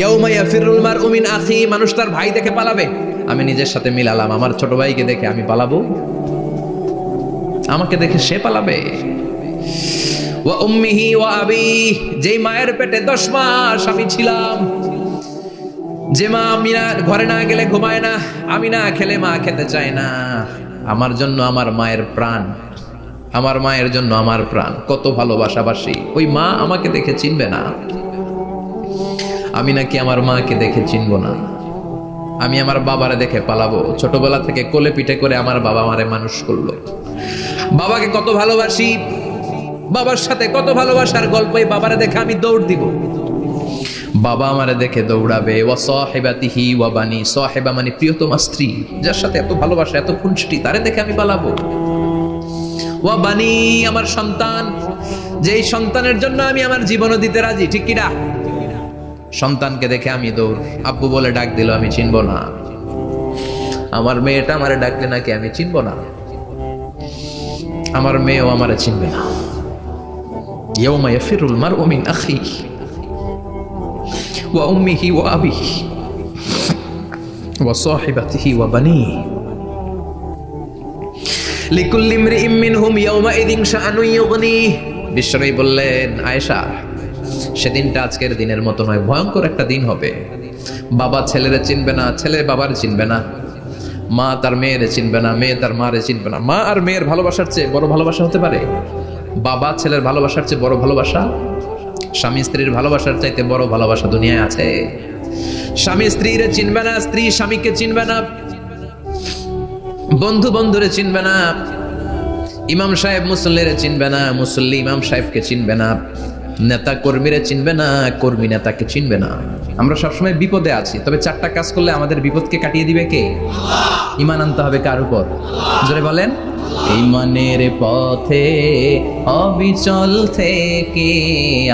ইয়াউমা ইয়াফিরুল মারউ মিন আখি, মানুষ তার ভাই দেখে পালাবে। আমি নিজের সাথে মিলালাম, আমার ছোট ভাইকে দেখে আমি পালাবো? আমাকে দেখে সে পালাবে? ওয়া উম্মিহি ওয়া আবি, যেই মায়ের পেটে 10 মাস আমি ছিলাম, যে মা আমি ঘরে না গেলে ঘুমায় না, আমি না খেলে মা খেতে চায় না, আমার জন্য আমার মায়ের প্রাণ, আমার মায়ের জন্য আমার প্রাণ, কত ভালোবাসাবাসী। ওই মা আমাকে দেখে চিনবে না, আমি নাকি আমার মাকে দেখে চিনব না। আমি আমার বাবারে দেখে পালাবো। ছোটবেলা থেকে কোলে পিঠে করে আমার বাবা আমারে মানুষ করলো। বাবাকে কত ভালোবাসি, বাবার সাথে কত ভালোবাসার গল্প, এই বাবারে দেখে আমি দৌড় দিব। বাবা আমারে দেখে দৌড়াবে। ওয়া সাহিবাতিহি ওয়া বানি, সাহিবা মানে প্রিয়তমা স্ত্রী, যার সাথে এত ভালোবাসা, এত খুনসুটি, তারে দেখে আমি পালাবো। ওয়া বানি, আমার সন্তান, যেই সন্তানের জন্য আমি আমার জীবনও দিতে রাজি, ঠিক কিনা? সন্তানকে দেখে আমি দৌড়। আব্বু বলে ডাক দিল, আমি চিনব না। আমার মেয়েটা আমারে ডাকলে নাকি আমি চিনব না, আমার মেয়েও আমারে চিনবে না। ইয়াউমা ইয়াফিরুল মারউ মিন আখিহি ওয়া উম্মিহি ওয়া আবিহি ওয়া সাহিবাতিহি ওয়া বানিহি লিকুল্লি ইমরিইম মিনহুম ইয়াউমা ইযিন শাআনুন ইউগনিহি। বিশ্বনবী বললেন, আয়েশা, সেদিনটা আজকের দিনের মতো নয়, ভয়ঙ্কর একটা দিন হবে। বাবা ছেলেরে চিনবে না, ছেলে বাবার চিনবে না, মা তার মেয়েরে চিনবে না, মেয়ে তার মারে চিনবে না। মা আর মেয়ের ভালোবাসার চেয়ে বড় ভালোবাসা হতে পারে? বাবা ছেলের ভালোবাসার চেয়ে বড় ভালোবাসা? স্বামী স্ত্রীর ভালোবাসার চাইতে বড় ভালোবাসা দুনিয়ায় আছে? স্বামী স্ত্রীরে চিনবে না, স্ত্রী স্বামীকে চিনবে না, বন্ধু বন্ধুরে চিনবে না, ইমাম সাহেব মুসল্লিরে চিনবে না, মুসল্লি ইমাম সাহেবকে চিনবে না, নেতা কর্মীরে চিনবে না, কর্মী নেতাকে চিনবে না। আমরা সবসময় বিপদে আছি, তবে 4টা কাজ করলে আমাদের বিপদকে কাটিয়ে দিবে কে? ঈমান আনতে হবে কার উপর? জোরে বলেন। ঈমানের পথে অবিচল থেকে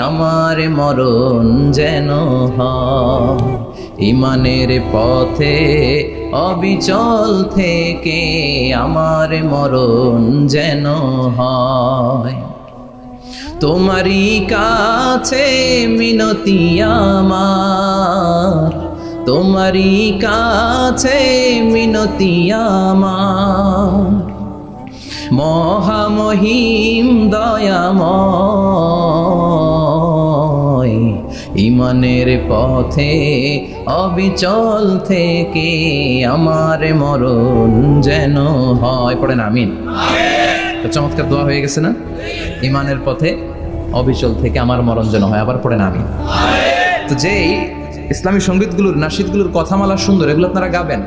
আমার মরণ যেন হয়, ঈমানের পথে অবিচল থেকে আমার মরণ যেন হয়। তোমারই কাছে মিনতি আমার, তোমারই কাছে মিনতি আমার, মহামহিম দয়াময়, ঈমানের পথে অবিচল থেকে আমার মরণ যেন হয়। পড়েন আমিন। চমৎকার দোয়া হয়ে গেছে না? ঈমানের পথে অবিচল থেকে আমার মরণ যেন হয়। আবার পড়েন আমিন। তো যেই ইসলামী সঙ্গীতগুলোর, নাশিদগুলোর কথামালা সুন্দর, এগুলো আপনারা গাবেন,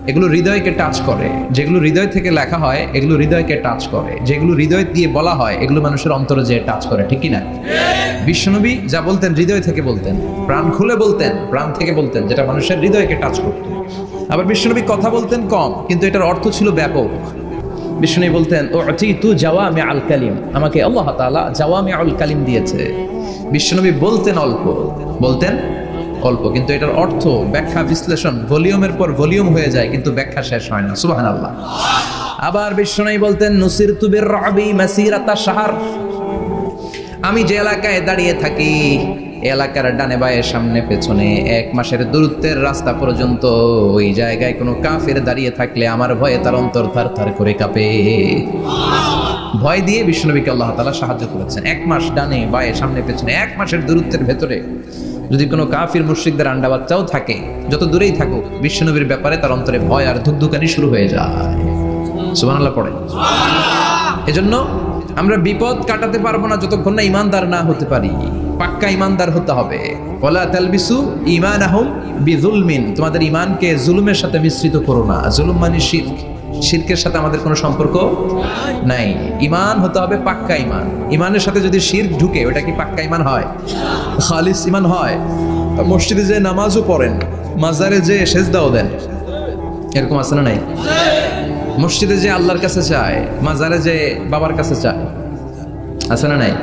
এগুলো হৃদয়কে টাচ করে। যেগুলো হৃদয় থেকে লেখা হয় এগুলো হৃদয়কে টাচ করে, যেগুলো হৃদয় দিয়ে বলা হয় এগুলো মানুষের অন্তরে যে টাচ করে, ঠিক কি না? বিশ্বনবী যা বলতেন হৃদয় থেকে বলতেন, প্রাণ খুলে বলতেন, প্রাণ থেকে বলতেন, যেটা মানুষের হৃদয়কে টাচ করত। আবার বিশ্বনবী কথা বলতেন কম, কিন্তু এটার অর্থ ছিল ব্যাপক। বিশ্বনবী বলতেন, উতিতু জাওয়ামিআল কালিম, আমাকে আল্লাহ তাআলা জাওয়ামিউল কালিম দিয়েছে। বিশ্বনবী বলতেন অল্প, বলতেন অল্প, কিন্তু এটার অর্থ, ব্যাখ্যা, বিশ্লেষণ ভলিউমের পর ভলিউম হয়ে যায়, কিন্তু ব্যাখ্যা শেষ হয় না। সুবহানাল্লাহ। আবার বিশ্বনবী বলতেন, নুসিরতু বির-রা'বি মাসিরাতা শাহর, আমি যে এলাকায় দাঁড়িয়ে থাকি এলাকার ডানে বায়ে সামনে পেছনে 1 মাসের দূরত্বের রাস্তা পর্যন্ত ওই জায়গায় কোনো কাফের দাঁড়িয়ে থাকলে আমার ভয়ে তার অন্তর থার করে কাঁপে। ভয় দিয়ে বিশ্বনবীকে আল্লাহ তাআলা সাহায্য করেছেন। 1 মাস ডানে বায়ে সামনে পেছনে 1 মাসের দূরত্বের ভেতরে যদি কোনো কাফির মুশরিকদের আন্ডা বাচ্চাও থাকে, যত দূরেই থাকুক, বিশ্বনবীর ব্যাপারে তার অন্তরে ভয় আর ধুকধুকানি শুরু হয়ে যায়। সুবহানাল্লাহ পড়ে। এজন্য আমরা বিপদ কাটাতে পারবো না যতক্ষণ না ঈমানদার না হতে পারি। পাক্কা ঈমানদার হতে হবে। ওয়ালা তালবিসু ঈমানাহুম বিযুলমিন, তোমাদের ঈমানকে জুলুমের সাথে মিশ্রিত করো না। জুলুম মানে শিরক, শিরকের সাথে আমাদের কোনো সম্পর্ক নাই। ঈমান হতে হবে পাক্কা ঈমান। ঈমানের সাথে যদি শিরক ঢুকে, ওটা কি পাক্কা ঈমান হয়? খালিস ঈমান হয়? মসজিদে যে নামাজও পড়েন, মাজারে যে সেজদাও দেন, এরকম আছে না নাই? মসজিদে যে আল্লাহর কাছে চায়, মাজারে যে বাবার কাছে চায়, আছে না নাই?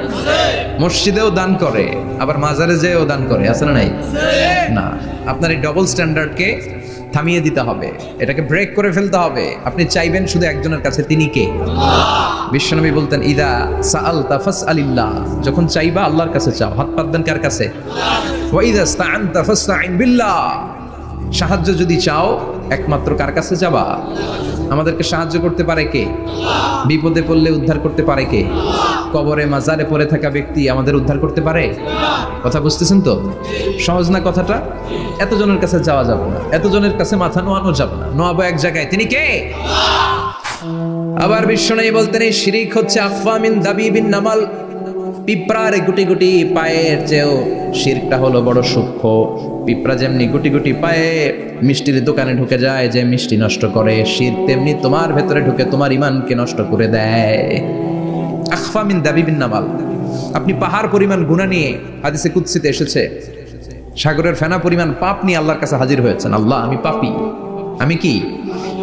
মসজিদেও দান করে, আবার মাজারে যেও দান করে, আছে না নাই? না। আপনার এই ডবল স্ট্যান্ডার্ডকে থামিয়ে দিতে হবে, এটাকে ব্রেক করে ফেলতে হবে। আপনি চাইবেন শুধু একজনের কাছে, তিনি কে? বিশ্বনবী বলতেন, ইদা সাআলতা ফাসআলিল্লাহ, যখন চাইবা আল্লাহর কাছে চাও। হাত পাতবেন কার কাছে? ওয়া ইদা ইসতাআনতা ফাসতাইন বিল্লাহ, সাহায্য যদি চাও একমাত্র কার কাছে যাবা? আমাদেরকে সাহায্য করতে পারে কে? বিপদে পড়লে উদ্ধার করতে পারে কে? কবরে মাজারে পড়ে থাকা ব্যক্তি আমাদের উদ্ধার করতে পারে? কথা বুঝতেছেন তো? সহজ না কথাটা? এতজনের কাছে যাওয়া যাবে না, এতজনের কাছে মাথা নোয়ানো যাবে না, নোয়াবো এক জায়গায়, তিনি কে? আবার বিশ্বনবী বলতেন, এই শিরিক হচ্ছে আখফা মিন দাবিবিন নামাল, পিঁপড়ার গুটি গুটি পায়ের চেয়েও শিরকটা হলো বড় সূক্ষ্ম। পিঁপড়া যেমনি গুটি গুটি পায়ে মিষ্টির দোকানে ঢুকে যায়, যে মিষ্টি নষ্ট করে, শিরক তেমনি তোমার ভেতরে ঢুকে তোমার ঈমানকে নষ্ট করে দেয়। আখফা মিন দাবিবিন নামাল। আপনি পাহাড় পরিমাণ গুনাহ নিয়ে, হাদিসে কুদসিতে এসেছে, সাগরের ফেনা পরিমাণ পাপ নিয়ে আল্লাহর কাছে হাজির হয়েছেন। আল্লাহ, আমি পাপী, আমি কি?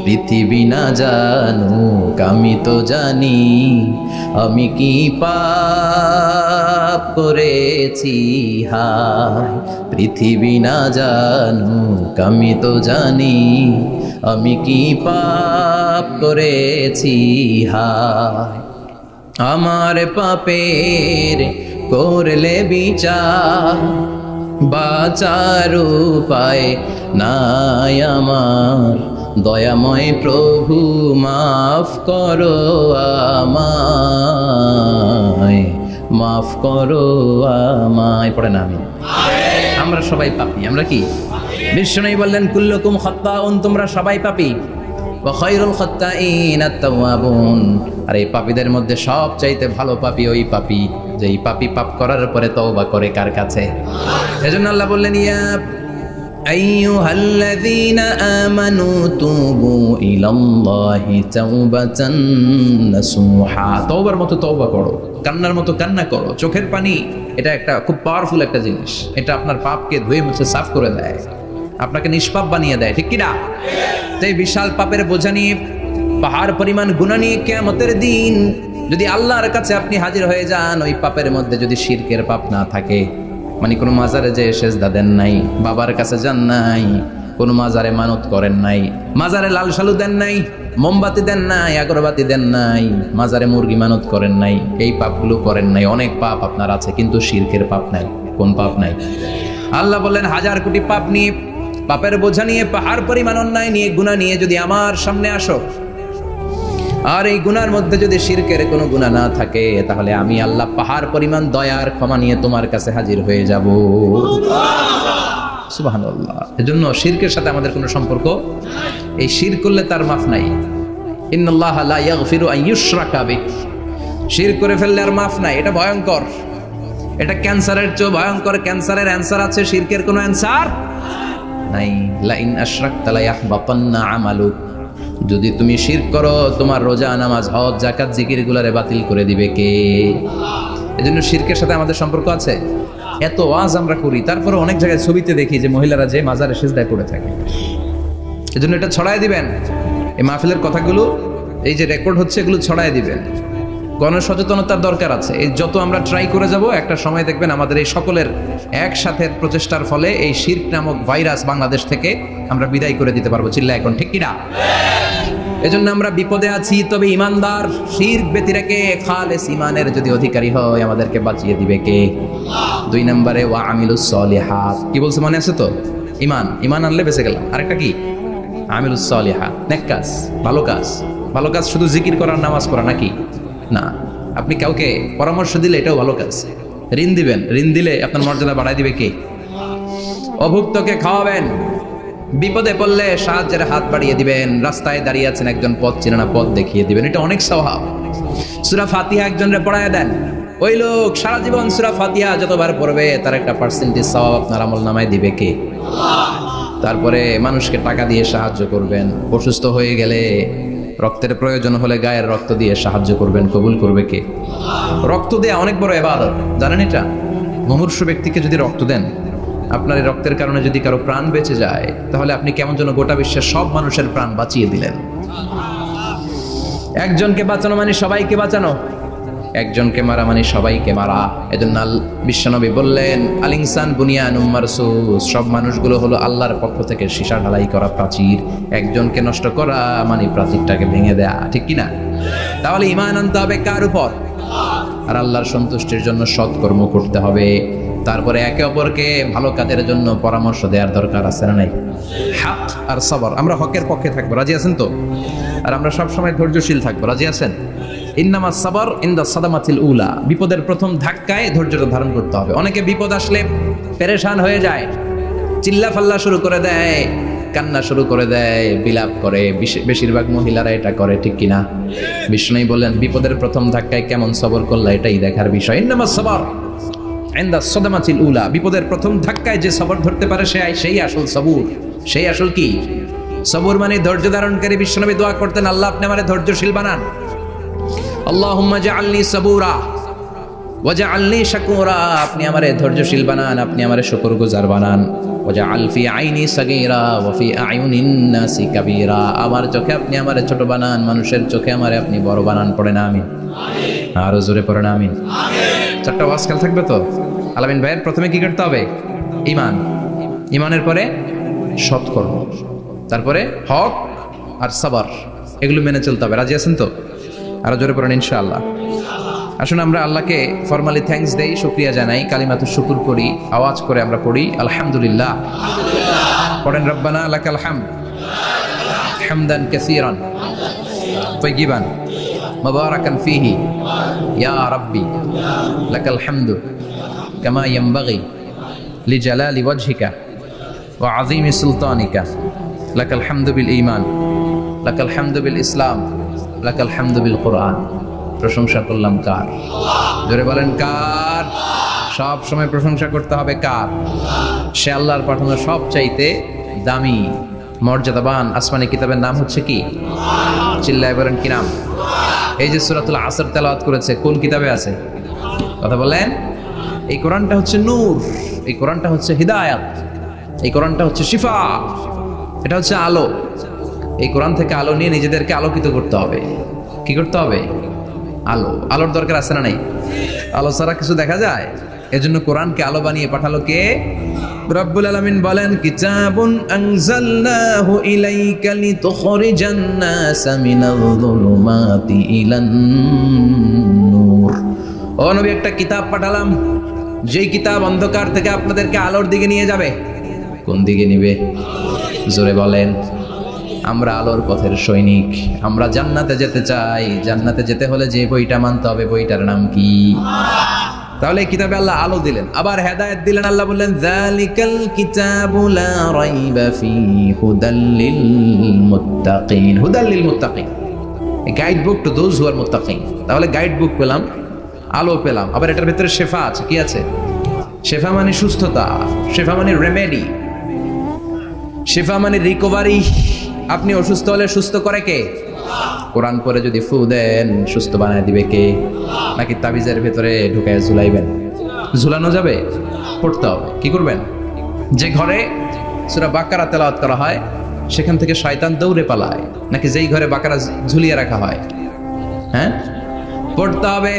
পৃথিবী না জানুক আমি তো জানি, আমি কি পাপ করেছি হায়। পৃথিবী না জানুক আমি তো জানি, আমি কি পাপ করেছি হায়। আমার পাপের করলে বিচার, বাঁচার উপায় নাই আমার। দয়াময় প্রভু মাফ করো আমায়, মাফ করো আমায়। পড়ে না আমি, আমরা সবাই পাপী। আমরা কি? বিশ্বনবী বললেন, কুল্লুকুম খাত্তাউন, তোমরা সবাই পাপী। ওয়া খায়রুল খাত্তাইন আত-তাওয়াবুন, আর এই পাপীদের মধ্যে সবচাইতে ভালো পাপী ওই পাপী যেই পাপী পাপ করার পরে তওবা করে কার কাছে? এজন্য আল্লাহ বললেন, ইয়া আইয়ুহাল্লাযীনা আমানু তুবু ইলাল্লাহি তাওবাতান নাসুহা, তওবার মতো তওবা করো, কান্নার মতো কান্না করো। চোখের পানি এটা একটা খুব পাওয়ারফুল একটা জিনিস, এটা আপনার পাপকে ধুয়ে মুছে সাফ করে দেয়, আপনাকে নিষ্পাপ বানিয়ে দেয়, ঠিক কি না? তাই বিশাল পাপের বোঝা নিয়ে, পাহাড় পরিমাণ গুনাহ নিয়ে কিয়ামতের দিন যদি আল্লাহর কাছে আপনি হাজির হয়ে যান, ওই পাপের মধ্যে যদি শিরকের পাপ না থাকে, মানে কোনো মাজারে যে সেজদা দেন নাই, বাবার কাছে যান নাই, কোনো মাজারে মানত করেন নাই, মাজারে লাল শালু দেন নাই, মোমবাতি দেন নাই, আগরবাতি দেন নাই, মাজারে মুরগি মানত করেন নাই, এই পাপগুলো করেন নাই, অনেক পাপ আপনার আছে, কিন্তু শিরকের পাপ নাই। কোন পাপ নাই? আল্লাহ বললেন, হাজার কোটি পাপ নিয়ে, পাপের বোঝা নিয়ে, পাহাড় পরিমাণ অন্যায় নিয়ে, গুনাহ নিয়ে যদি আমার সামনে আসো, আর এই গুনার মধ্যে যদি শিরকের কোনো গুনাহ না থাকে, তাহলে আমি আল্লাহ পাহাড় পরিমাণ দয়ার ক্ষমা নিয়ে তোমার কাছে হাজির হয়ে যাব। সুবহানাল্লাহ। এজন্য শিরকের সাথে আমাদের কোনো সম্পর্ক, এই শিরক করলে তার মাফ নাই। ইন্নাল্লাহা লা ইয়াগফিরু আন ইউশরাকা বিহি, শিরক করে ফেললে আর মাফ নাই। এটা ভয়ঙ্কর, এটা ক্যান্সারের চেয়ে ভয়ঙ্কর। ক্যান্সারের অ্যানসার আছে, শিরকের কোনো অ্যানসার নাই। লা ইন আশরাকতা লা ইয়াহবাতান্না আমালুক, যদি তুমি শিরক করো, তোমার রোজা, নামাজ, হজ, যাকাত, জিকির গুলারে বাতিল করে দিবে কে? এজন্য শিরকের সাথে আমাদের সম্পর্ক আছে। এত ওয়াজ আমরা করি, তারপরে অনেক জায়গায় ছবিতে দেখি যে মহিলারা যে মাজারে সিজদায় পড়ে থাকে। এজন্য এটা ছড়ায় দিবেন, এই মাহফিলের কথাগুলো, এই যে রেকর্ড হচ্ছে, এগুলো ছড়ায় দিবেন। গণসচেতনতার দরকার আছে। এই যত আমরা ট্রাই করে যাব, একটা সময় দেখবেন আমাদের এই সকলের একসাথে প্রচেষ্টার ফলে এই শিরক নামক ভাইরাস বাংলাদেশ থেকে আমরা বিদায় করে দিতে পারবো। চিল্লা এখন, ঠিক কিনা? এজন্য আমরা বিপদে আছি, তবে ইমানদার, শিরক ব্যতি রেখে খালেস ইমানের যদি অধিকারী হয়, আমাদেরকে বাঁচিয়ে দিবে কে? 2 নম্বরে ওয়া আমিলুস সলিহাত। কি বলছে মনে আছে তো? ইমান, ইমান আনলে বেঁচে গেলাম। আরেকটা কি? আমিলুস সলিহাত, নেক কাজ, ভালো কাজ। ভালো কাজ শুধু জিকির করার, নামাজ পড়া নাকি? না, আপনি কাউকে পরামর্শ দিলে এটাও ভালো কাজ। ঋণ দিবেন, ঋণ দিলে আপনার মর্যাদা বাড়ায় দিবে কে? অভুক্তকে খাওয়াবেন, বিপদে পড়লে সাহায্যের হাত বাড়িয়ে দিবেন, রাস্তায় দাঁড়িয়ে আছেন একজন পথ চেনে না, পথ দেখিয়ে দিবেন, এটা অনেক সওয়াব। সূরা ফাতিহা একজনরে পড়ায় দেন, ওই লোক সারা জীবন সূরা ফাতিহা যতবার পড়বে তার একটা পার্সেন্টেজ সওয়াব আপনার আমলনামায় দিবে কে? তারপরে মানুষকে টাকা দিয়ে সাহায্য করবেন, অসুস্থ হয়ে গেলে, রক্তের প্রয়োজন হলে গায়ের রক্ত দিয়ে সাহায্য করবেন, কবুল করবে কে? রক্ত দেয়া অনেক বড় ইবাদত, জানেন এটা? মুমূর্ষু ব্যক্তিকে যদি রক্ত দেন, আপনার এই রক্তের কারণে যদি কারো প্রাণ বেঁচে যায়, তাহলে আপনি কেমন যেন গোটা বিশ্বের সব মানুষের প্রাণ বাঁচিয়ে দিলেন। একজনকে বাঁচানো মানে সবাইকে বাঁচানো। একজনকে মারা মানে সবাইকে মারা। এজন্য বিশ্বনবী বললেন, আল ইনসান বুনিয়ানুম মারসুস, সব মানুষগুলো হলো আল্লাহর পক্ষ থেকে সীসা ঢালাই করা প্রাচীর। একজনকে নষ্ট করা মানে প্রাচীরটাকে ভেঙে দেয়া, ঠিক কিনা? তাহলে ঈমান আনতে হবে কার উপর? আর আল্লাহর সন্তুষ্টির জন্য সৎকর্ম করতে হবে। তারপরে একে অপরকে ভালো কাজের জন্য পরামর্শ দেওয়ার দরকার আছে না নাই? হক আর সবর, আমরা হকের পক্ষে থাকবো, রাজি আছেন তো? আর আমরা সব সময় ধৈর্যশীল থাকবো, রাজি আছেন? ইন্নামাস সাবর ইনদা সাদামাতিল উলা, বিপদের প্রথম ধাক্কায় ধৈর্যটা ধারণ করতে হবে। অনেকে বিপদ আসলে পেরেশান হয়ে যায়, চিল্লা ফাল্লা শুরু করে দেয়, কান্না শুরু করে দেয়, বিলাপ করে। বেশিরভাগ মহিলারা এটা করে, ঠিক কিনা? বিষ্ণুই বললেন, বিপদের প্রথম ধাক্কায় কেমন সবর করলা এটাই দেখার বিষয়। ইন্নামাস সাবর ইনদা সাদামাতিল উলা, বিপদের প্রথম ধাক্কায় যে সবর ধরতে পারে সেই আসল সবুর। সেই আসল কি? সবর মানে ধৈর্য ধারণকারী। বিশ্বনবী দোয়া করতেন, আল্লাহ আপনি আমারে ধৈর্যশীল বানান। আল্লাহুম্মা জাআলনি সাবুরা ওয়াজআলনি শাকুরা, আপনি আমারে ধৈর্যশীল বানান, আপনি আমারে শুকরগুজার বানান। ওয়াজআল ফি আইনি সাগীরা ওয়া ফি আয়ুনিন নাসি কাবীরা, আমার চোখে আপনি আমারে ছোট বানান, মানুষের চোখে আমারে আপনি বড় বানান। পড়েন আমিন। আরো জোরে পড়েন আমিন। চারটা ওয়াজ খেয়াল থাকবে তো? আলামিন ভাইয়ের প্রথমে কি করতে হবে? ঈমান। ঈমানের পরে সৎকর্ম, তারপরে হক আর সাবর, এগুলো মেনে চলতে হবে। রাজি আছেন তো? আরো জোরে পড়েন ইনশাআল্লাহ। আসুন আমরা আল্লাহকে ফরমালি থ্যাঙ্কস দেই, শুকরিয়া জানাই, কালিমাতুশ শুকুর করি, আওয়াজ করে আমরা পড়ি আলহামদুলিল্লাহ। পড়েন রব্বানা লাকাল হামদ হামদান কাসীরান তাইয়িবান মুবারাকান ফীহি ইয়া রাব্বি লাকাল হামদু কামা ইয়ানবাগি লিজালালি ওয়াজহিকা ওয়া আযীমি সুলতানিকা লাকাল হামদু বিল ঈমান লাকাল হামদু বিল ইসলাম লাকাল হামদু বিল কুরআন। প্রশংসা করলাম কার? জোরে বলেন কার? সব সময় প্রশংসা করতে হবে কার? সে আল্লাহর পাঠানো সবচাইতে দামি মর্যাদাবান আসমানি কিতাবের নাম হচ্ছে কি? চিল্লায় বলেন কি নাম? এই যে সূরাতুল আসর তেলাওয়াত করেছে, কোন কিতাবে আছে? কথা বলেন। এই কোরআনটা হচ্ছে নূর, এই কোরআনটা হচ্ছে হিদায়াত, এই কোরআনটা হচ্ছে শিফা, এটা হচ্ছে আলো। এই কোরআন থেকে আলো নিয়ে নিজেদেরকে আলোকিত করতে হবে। কি করতে হবে? আলো। আলোর দরকার আছে না নাই? আলো ছাড়া কিছু দেখা যায়? এজন্য কোরআনকে আলো বানিয়ে পাঠালো কে? রব্বুল আলামিন বলেন, কিতাবুন আনজালনাহু ইলাইকা লিতুখরিজান নাসা মিনাল যুলুমাতি ইলান নূর। ও নবী, একটা কিতাব পাঠালাম, যেই কিতাব অন্ধকার থেকে আপনাদেরকে আলোর দিকে নিয়ে যাবে। কোন দিকে নিবে? জোরে বলেন। আমরা আলোর পথের সৈনিক, আমরা জান্নাতে যেতে চাই। জান্নাতে যেতে হলে যে বইটা মানতে হবে, বইটার নাম কি? তাহলে এই কিতাবে আল্লাহ আলো দিলেন, আবার হেদায়েত দিলেন। আল্লাহ বললেন, যালিকাল কিতাবু লা রাইবা ফীহি হুদাল লিল মুত্তাকিন। হুদাল লিল মুত্তাকিন, a guide book to those who are মুত্তাকিন। তাহলে গাইড বুক পেলাম, আলো পেলাম, আবার এটার ভিতরে শেফা আছে। কি আছে? শেফা মানে সুস্থতা, শেফা মানে রেমেডি, শেফা মানে রিকভারি। আপনি অসুস্থ হলে সুস্থ করে কে? কোরআন পরে যদি ফু দেন, সুস্থ বানায় দিবে কে? নাকি তাবিজের ভেতরে ঢুকায় ঝুলাইবেন? ঝুলানো যাবে? পড়তে হবে। কি করবেন? যে ঘরে সূরা বাকারা তেলাওয়াত করা হয় সেখান থেকে শয়তান দৌড়ে পালায়, নাকি যেই ঘরে বাকারা ঝুলিয়ে রাখা হয়? হ্যাঁ, পড়তে হবে।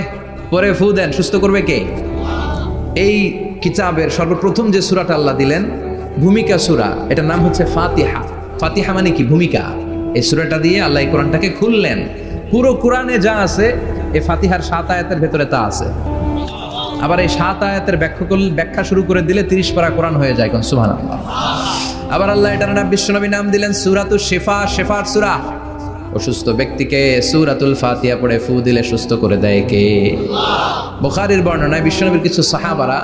পরে ফু দেন, সুস্থ করবে কে? এই কিতাবের সর্বপ্রথম যে সূরাটা আল্লাহ দিলেন, ভূমিকা সূরা, এটার নাম হচ্ছে ফাতিহা। ফাতিহা মানে কি? ভূমিকা। এই সূরাটা দিয়ে আল্লাহ এই কোরআনটাকে খুললেন। পুরো কোরআনে যা আছে এই ফাতিহার 7 আয়াতের ভেতরে তা আছে। আবার এই 7 আয়াতের ব্যাখ্যা শুরু করে দিলে 30 পারা কোরআন হয়ে যায়। কোন সুবহানাল্লাহ। আবার আল্লাহ এটার নাম বিশ্বনবী নাম দিলেন সূরাতুশ শিফা, শিফার সূরা। অসুস্থ ব্যক্তিকে সূরাতুল ফাতিহা পড়ে ফু দিলে সুস্থ করে দেয় কে? বুখারীর বর্ণনায় বিশ্বনবীর কিছু সাহাবারা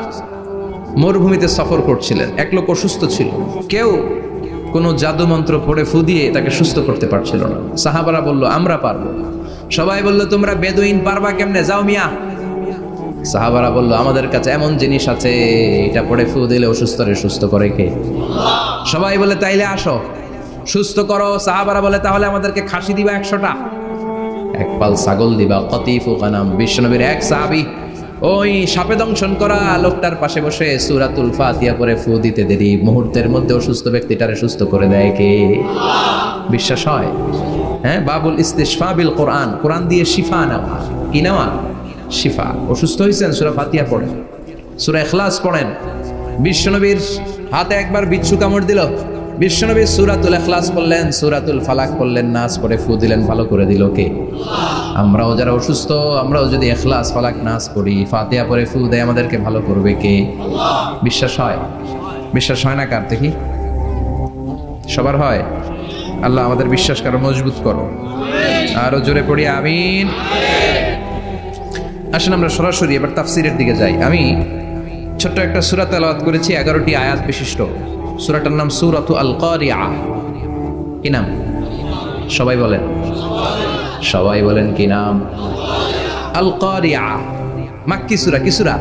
মরুভূমিতে সফর করছিলেন। এক লোক অসুস্থ ছিল, কেউ কোনো জাদু মন্ত্র পড়ে ফু দিয়ে তাকে সুস্থ করতে পারছিল না। সাহাবারা বলল, আমরা পারবো। সবাই বলল, তোমরা বেদুইন, পারবা কেমনে? যাও মিয়া। সাহাবারা বলল, আমাদের কাছে এমন জিনিস আছে, এটা পড়ে ফু দিলে অসুস্থরে সুস্থ করে কে? সবাই বলে, তাইলে আসো, সুস্থ করো। সাহাবারা বলে, তাহলে আমাদেরকে খাসি দিবা 100টা, এক পাল ছাগল দিবা। কতিফু গানাম। বিশ্বনবীর এক সাহাবী ওই সাপে দংশন করা লোকটার পাশে বসে সূরাতুল ফাতিহা পড়ে ফু দিতে দেরি মুহূর্তের মধ্যে অসুস্থ ব্যক্তিটারে সুস্থ করে দেয় কে? বিশ্বাস হয়? হ্যাঁ, বাবুল ইস্তিশফা বিল কোরআন, কোরআন দিয়ে শিফা নেওয়া। কি নেওয়া? শিফা। অসুস্থ হয়েছেন, সূরা ফাতিহা পড়েন, সূরা ইখলাস পড়েন। বিশ্বনবীর হাতে একবার বিচ্ছু কামড় দিল, বিশ্বনবী সূরাতুল ইখলাস পড়লেন, সূরাতুল ফালাক পড়লেন, নাস পড়ে ফু দিলেন, ভালো করে দিল কে? আমরাও যারা অসুস্থ, আমরাও যদি ইখলাস ফালাক নাস পড়ি, ফাতিহা পড়ে ফু দেয়, আমাদেরকে ভালো করবে কে? বিশ্বাস হয়? বিশ্বাস হয় না কার? দেখি সবার হয়। আল্লাহ আমাদের বিশ্বাস আরো মজবুত করো, আরো জোরে পড়ি আমিন। আসেন আমরা সরাসরি এবার তাফসিরের দিকে যাই। আমি ছোট্ট একটা সূরা তেলাওয়াত করেছি, 11টি আয়াত বিশিষ্ট। সূরাটার নাম সূরাতু আল কারিয়া। কি নাম? সবাই বলেন, সবাই বলেন কি নাম? আল কারিয়া। মাক্কি সূরা। কি সূরা?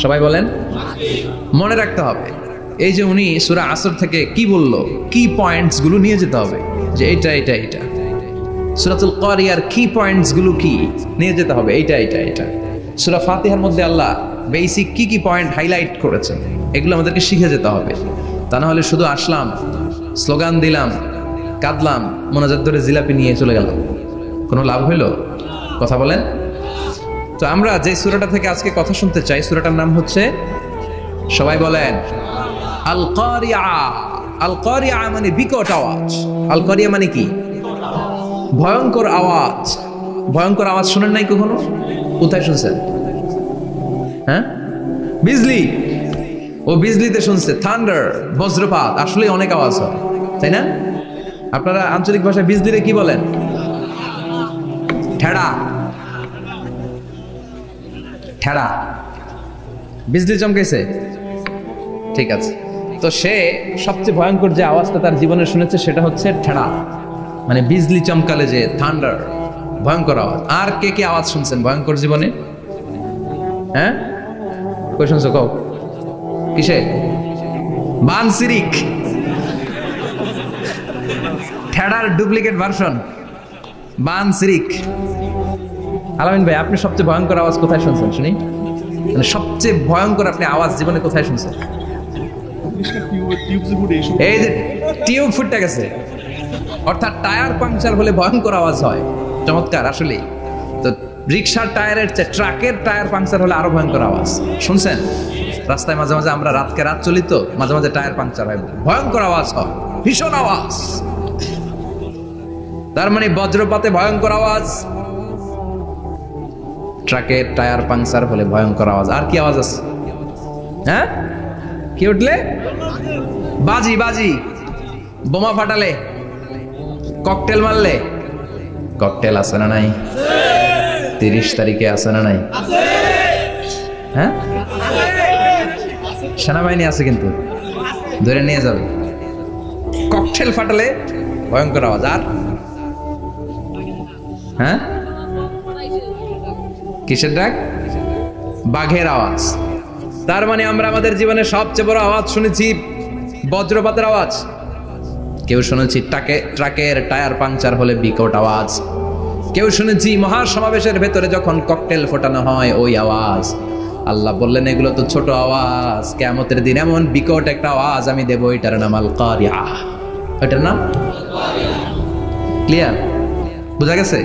সবাই বলেন। মনে রাখতে হবে, এই যে উনি সূরা আসর থেকে কি বললো, কি পয়েন্টস গুলো নিয়ে যেতে হবে, যে এটা এটা এটা। সূরাতুল কারিয়ার কি পয়েন্টস গুলো কি নিয়ে যেতে হবে, এইটা এটা এটা। সূরা ফাতিহার মধ্যে আল্লাহ বেসিক কি কি পয়েন্ট হাইলাইট করেছে, এগুলো আমাদেরকে শিখে যেতে হবে। তা না হলে শুধু আসলাম, স্লোগান দিলাম, কাঁদলাম, মোনাজাত ধরে জিলাপি নিয়ে চলে গেল, কোনো লাভ হইল? কথা বলেন। তো আমরা যে সূরাটা থেকে আজকে কথা শুনতে চাই, সূরাটার নাম হচ্ছে, সবাই বলেন, আল কারিয়া। আল কারিয়া মানে বিকট আওয়াজ। আল কারিয়া মানে কি? ভয়ঙ্কর আওয়াজ। ভয়ঙ্কর আওয়াজ শুনেন নাই কখনো? কোথায় শুনছেন? হ্যাঁ, বিজলি। ও বিজলিতে শুনছে, থান্ডার, বজ্রপাত। আসলে অনেক আওয়াজ হয়, তাই না? আপনারা আঞ্চলিক ভাষায় বিজলিরে কি বলেন? ঠেড়া। ঠেড়া। বিজলি চমকেছে, ঠিক আছে। তো সে সবচেয়ে ভয়ঙ্কর যে আওয়াজটা তার জীবনে শুনেছে সেটা হচ্ছে ঠেড়া, মানে বিজলি চমকালে যে থান্ডার, ভয়ঙ্কর আওয়াজ। আর কে কে আওয়াজ শুনছেন ভয়ঙ্কর জীবনে? হ্যাঁ, কই শুনছো? কও কিসে? বানসিরিক, ঠেড়ার ডুপ্লিকেট ভার্সন বানসিরিক। আলামিন ভাই, আপনি সবচেয়ে ভয়ঙ্কর আওয়াজ কোথায় শুনছেন শুনি? মানে সবচেয়ে ভয়ঙ্কর আপনি আওয়াজ জীবনে কোথায় শুনছেন? এই যে টিউব ফুটে গেছে, অর্থাৎ টায়ার পাংচার হলে ভয়ঙ্কর আওয়াজ হয়। চমৎকার। আসলে তো রিক্সার টায়ারের চেয়ে ট্রাকের টায়ার পাংচার হলে আরো ভয়ঙ্কর আওয়াজ। শুনছেন? রাস্তায় মাঝে মাঝে আমরা রাতকে রাত চলি, তো মাঝে মাঝে টায়ার পাংচার হয়, ভয়ঙ্কর আওয়াজ হয়, ভীষণ আওয়াজ। তার মানে বজ্রপাতে ভয়ঙ্কর আওয়াজ, ট্রাকের টায়ার পাংচার হলে ভয়ঙ্কর আওয়াজ। আর কি আওয়াজ আছে? হ্যাঁ, কি উঠলে? বাজি। বাজি, বোমা ফাটালে, ককটেল মারলে। ককটেল আছে না নাই? 30 তারিখে আছে না নাই? হ্যাঁ, সেনাবাহিনী আছে, কিন্তু ধরে নিয়ে যাবে। ককটেল ফাটালে ভয়ঙ্কর আওয়াজ। আর হ্যাঁ, কিসের ডাক? বাঘের আওয়াজ। তার মানে আমরা আমাদের জীবনে সবচেয়ে বড় আওয়াজ শুনেছি বজ্রপাতের আওয়াজ। কেউ শুনেছি ট্রাকের টায়ার পাংচার হলে বিকট আওয়াজ। কেউ শুনেছি মহাসমাবেশের ভেতরে যখন ককটেল ফোটানো হয় ওই আওয়াজ। আল্লাহ বললেন এগুলো তো ছোট আওয়াজ, কিয়ামতের দিন এমন বিকট একটা আওয়াজ আমি দেব, এটার নাম আল কারিয়া। এটার নাম ক্লিয়ার? বুঝা গেছে?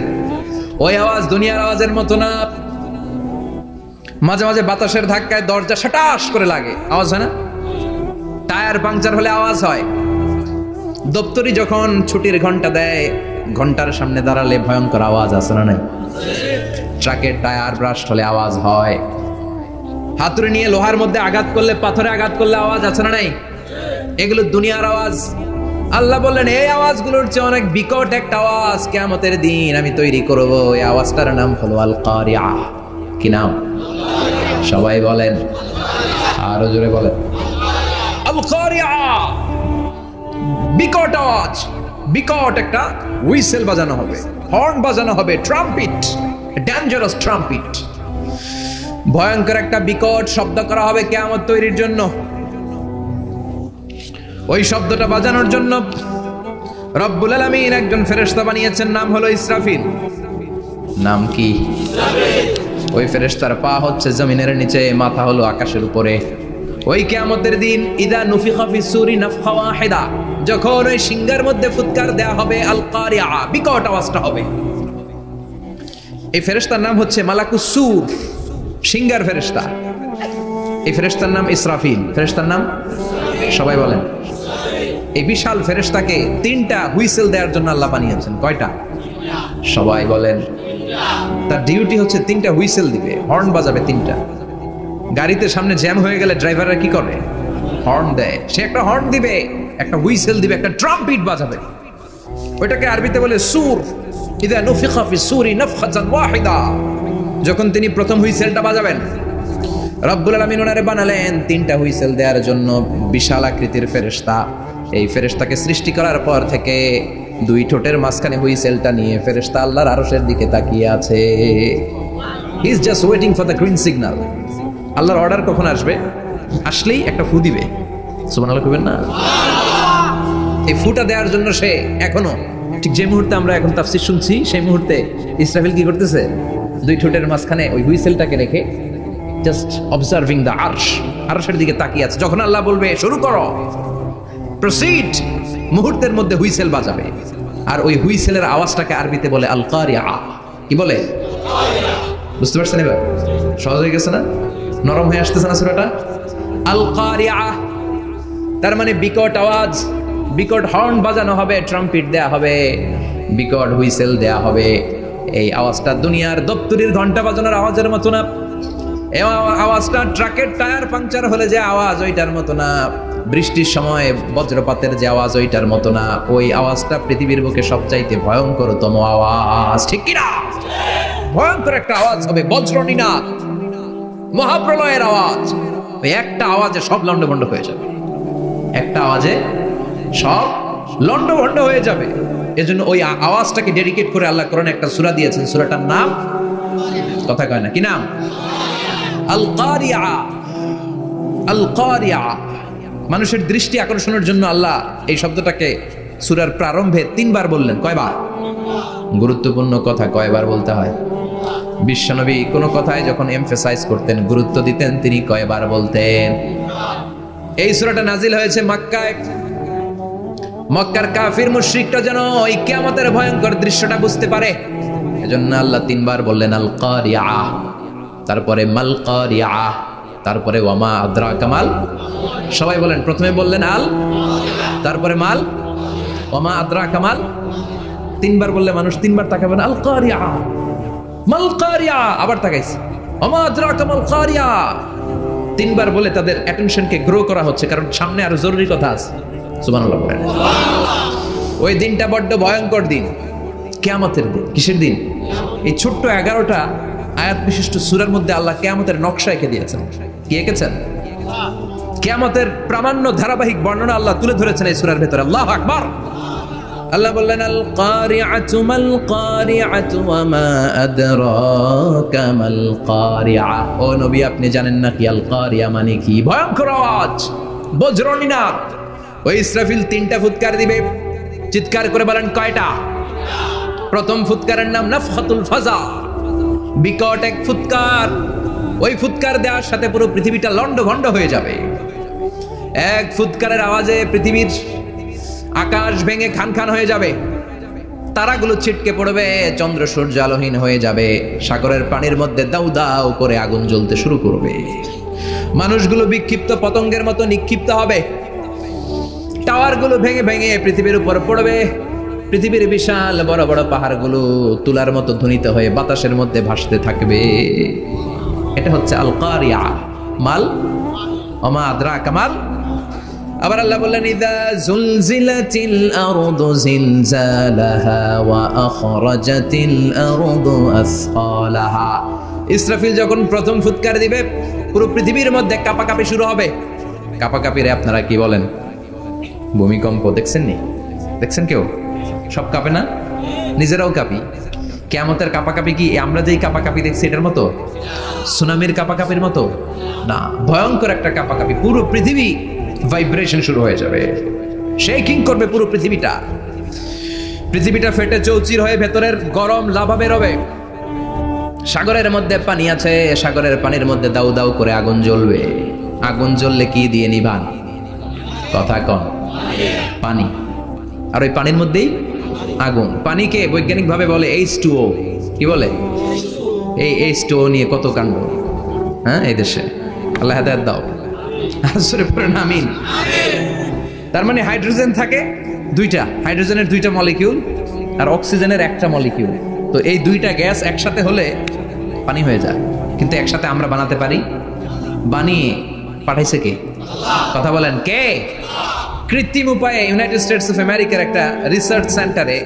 ওই আওয়াজ দুনিয়ার আওয়াজের মতো না। মাঝে মাঝে বাতাসের ধাক্কায় দরজা সাটাস করে লাগে, আওয়াজ হয় না? টায়ার পাংচার হলে আওয়াজ হয়। দপ্তরি যখন ছুটির ঘন্টা দেয়, ঘন্টার সামনে দাঁড়ালে ভয়ঙ্কর আওয়াজ আছে না নাই? ট্রাকের টায়ার ব্রাস্ট হলে আওয়াজ হয়। হাতুড়ি নিয়ে লোহার মধ্যে আঘাত করলে, পাথরে আঘাত করলে আওয়াজ আছে না নাই? এগুলো দুনিয়ার আওয়াজ। আল্লাহ বললেন এই আওয়াজগুলোর চেয়ে অনেক বিকট একটা আওয়াজ কিয়ামতের দিন আমি তৈরি করব। এই আওয়াজটার নাম হলো আল কারিয়া। কি নাম? সবাই বলেন, আরো জোরে বলেন, আল কারিয়া। বিকট আওয়াজ, বিকট একটা হুইসেল বাজানো হবে, হর্ন বাজানো হবে, ট্রাম্পিট, ডেঞ্জারাস ট্রাম্পিট। ভয়ঙ্কর একটা বিকট শব্দ করা হবে কিয়ামত তৈরির জন্য। ওই শব্দটা বাজানোর জন্য রব্বুল আলামিন একজন ফেরেশতা বানিয়েছেন, নাম হলো ইসরাফিল। নাম কি? ওই ফেরেশতার পা হচ্ছে জমিনের নিচে, মাথা হলো আকাশের উপরে। ওই কিয়ামতের দিন ইদা নুফিখা ফিস সূরি নাফখা ওয়াহিদা, যখন ওই সিংহের মধ্যে ফুৎকার দেয়া হবে, আল কারিয়া, বিকট আওয়াজটা হবে। এই ফেরেশতার নাম হচ্ছে মালাকুস সূর, সিঙ্গার ফেরেশতা। এই ফেরেশতার নাম ইসরাফিল। ফেরেশতার নাম সবাই বলেন। এই বিশাল ফেরেশতাকে 3টা হুইসেল দেওয়ার জন্য আল্লাহ বানিয়েছেন। কয়টা? সবাই বলেন। তার ডিউটি হচ্ছে 3টা হুইসেল দিবে, হর্ন বাজাবে 3টা। গাড়িতে সামনে জ্যাম হয়ে গেলে ড্রাইভাররা কি করে? হর্ন দেয়। সে একটা হর্ন দিবে, একটা হুইসেল দিবে, একটা ড্রাম বিট বাজাবে। ওইটাকে আরবিতে বলে সূর। ইযা নুফিখা ফিস সূরি নাফখাতান ওয়াহিদা, যখন তিনি প্রথম হুইসেলটা বাজাবেন, রব্বুল আলামিন ওনারে বানালেন 3টা হুইসেল দেওয়ার জন্য বিশাল আকৃতির ফেরেশতা। এই ফেরেশতাকে সৃষ্টি করার পর থেকে 2 ঠোঁটের মাঝখানে হুইসেলটা নিয়ে ফেরেশতা আল্লাহর আরশের দিকে তাকিয়ে আছে। He is just waiting for the green signal. আল্লাহর অর্ডার কখন আসবে? আসলেই একটা ফু দিবে। সুবহানাল্লাহ কইবেন না? এই ফুটা দেওয়ার জন্য সে এখনো, ঠিক যে মুহূর্তে আমরা এখন তাফসীর শুনছি, সেই মুহূর্তে ইসরাফিল কি করতেছে? 2 ঠোঁটের মাঝখানে ওই হুইসেলটাকে রেখে জাস্ট অবজার্ভিং দ্য আরশ, আরশের দিকে তাকিয়ে আছে। যখন আল্লাহ বলবে শুরু করো, প্রসিড, মুহূর্তের মধ্যে হুইসেল বাজাবে। আর ওই হুইসেলের আওয়াজটাকে আরবিতে বলে আল কারিয়া। কি বলে? বুঝতে পারছেন এবার? সহজ হয়ে গেছে না? নরম হয়ে আসতেছে না সূরাটা? আল কারিয়া তার মানে বিকট আওয়াজ, বিকট হর্ন বাজানো হবে, ট্রাম্পিট দেয়া হবে, বিকট হুইসেল দেয়া হবে। এই আওয়াজটা দুনিয়ার দপ্তরির ঘন্টা বাজানোর আওয়াজের মতো না। এই আওয়াজটা ট্রাকের টায়ার পাংচার হলে যে আওয়াজ, ওইটার মতো না। বৃষ্টির সময় বজ্রপাতের যে আওয়াজ, ওইটার মতো না। ওই আওয়াজটা পৃথিবীর বুকে সবচাইতে ভয়ঙ্করতম আওয়াজ। ঠিক কিনা? ভয়ঙ্কর একটা আওয়াজ হবে, বজ্রনিনাদ, মহাপ্রলয়ের আওয়াজ। ওই একটা আওয়াজে সব লন্ডভন্ড হয়ে যাবে। একটা আওয়াজে সব লন্ডভন্ড হয়ে যাবে। এজন্য ওই আওয়াজটাকে ডেডিকেট করে আল্লাহ কোরআনে একটা সূরা দিয়েছেন। সূরাটার নাম, কথা কয় না, কি নাম? আল কারিয়া। আল কারিয়া, মানুষের দৃষ্টি আকর্ষণের জন্য আল্লাহ এই শব্দটাকে সূরার প্রারম্ভে 3বার বললেন। কয়বার? গুরুত্বপূর্ণ কথা কয়বার বলতে হয়? বিশ্বনবী কোনো কথায় যখন এমফাসাইজ করতেন, গুরুত্ব দিতেন, তিনি কয়বার বলতেন? এই সূরাটা নাজিল হয়েছে মক্কায়। মক্কার কাফির মুশরিকরা যেন ওই কিয়ামতের ভয়ঙ্কর দৃশ্যটা বুঝতে পারে, এজন্য আল্লাহ 3বার বললেন আল কারিয়া, তারপরে মাল কারিয়া, তারপরে ওয়ামা আদরাকা মাল। সবাই বলেন। প্রথমে বললেন আল, তারপরে মাল, ওয়ামা আদরাকা মাল। 3বার বললে মানুষ 3বার তাকাবেন। আল কারিয়া, মাল কারিয়া, আবার তাকাইছে ওয়ামা আদরাকা মাল কারিয়া। 3বার বলে তাদের অ্যাটেনশনকে গ্রো করা হচ্ছে, কারণ সামনে আরো জরুরি কথা আছে। সুবহানাল্লাহ বলেন। ওই দিনটা বড্ড ভয়ঙ্কর দিন, কিয়ামতের দিন। কিসের দিন? এই ছোট্ট 11টা আয়াত বিশিষ্ট সূরার মধ্যে আল্লাহ কিয়ামতের নকশা এঁকে দিয়েছেন। কি এঁকেছেন? কিয়ামতের প্রামাণ্য ধারাবাহিক বর্ণনা আল্লাহ তুলে ধরেছেন এই সূরার ভেতরে। আল্লাহু আকবার। আল্লাহ বললেন আল কারিআতু মাল কারিআতু ওয়া মা আদরাকা মাল কারিআ। ও নবী, আপনি জানেন না কি আল কারিয়া মানে কি? ভয়ঙ্কর আওয়াজ, বজ্রনিনাদ। ওই ইসরাফিল 3টা ফুৎকার দিবে। চিৎকার করে বলেন কয়টা? প্রথম ফুৎকারের নাম নাফখাতুল ফাজা, বিকট এক ফুৎকার। ওই ফুৎকার দেওয়ার সাথে পুরো পৃথিবীটা লন্ডভন্ড হয়ে যাবে। এক ফুৎকারের আওয়াজে পৃথিবীর আকাশ ভেঙে খান খান হয়ে যাবে, তারাগুলো ছিটকে পড়বে, চন্দ্র সূর্য আলোহীন হয়ে যাবে, সাগরের পানির মধ্যে দাউ দাউ করে আগুন জ্বলতে শুরু করবে, মানুষগুলো বিক্ষিপ্ত পতঙ্গের মতো নিক্ষিপ্ত হবে, টাওয়ারগুলো ভেঙে ভেঙে পৃথিবীর উপর পড়বে, পৃথিবীর বিশাল বড় বড় পাহাড়গুলো তুলার মতো ধ্বনিত হয়ে বাতাসের মধ্যে ভাসতে থাকবে। এটা হচ্ছে আল কারিয়া। মাল, ওমা আদরাকা মাল। আবার আল্লাহ বললেন ইযা যুলজিলাতিল আরদু জিলজালাহা ওয়া আখরাজাতিল আরদু আসফালাহা। ইসরাফিল যখন প্রথম ফুৎকার দিবে, পুরো পৃথিবীর মধ্যে কাঁপাকাঁপি শুরু হবে। কাঁপাকাঁপিরে আপনারা কি বলেন? ভূমিকম্প দেখছেন নি? দেখছেন কেউ? সব কাঁপে না? নিজেরাও কাঁপি। কিয়ামতের কাঁপাকাঁপি কি আমরা যেই কাঁপাকাঁপি দেখছি এটার মতো? সুনামির কাঁপাকাঁপির মতো না, ভয়ঙ্কর একটা কাঁপাকাঁপি। পুরো পৃথিবী ভাইব্রেশন শুরু হয়ে যাবে, শেকিং করবে পুরো পৃথিবীটা। পৃথিবীটা ফেটে চৌচির হয়ে ভেতরের গরম লাভা বেরোবে। সাগরের মধ্যে পানি আছে, সাগরের পানির মধ্যে দাউ দাউ করে আগুন জ্বলবে। আগুন জ্বললে কি দিয়ে নিভান? কথা কম। পানি। আর ওই পানির মধ্যেই আগুন। পানিকে বৈজ্ঞানিক ভাবে বলে H2O। কি বলে? এই স্টোন নিয়ে কত কাণ্ড, হ্যাঁ এই দেশে। আল্লাহ হেদায়েত দাও, আসরে পড়েন আমিন। তার মানে হাইড্রোজেন থাকে দুইটা, হাইড্রোজেনের দুইটা মলিকিউল আর অক্সিজেনের একটা মলিকিউল। তো এই দুইটা গ্যাস একসাথে হলে পানি হয়ে যায়, কিন্তু একসাথে আমরা বানাতে পারি? বানিয়ে পাঠাইছে কে? কথা বলেন কে? কৃত্রিম উপায়ে ইউনাইটেড স্টেটস অফ আমেরিকার একটা রিসার্চ সেন্টারে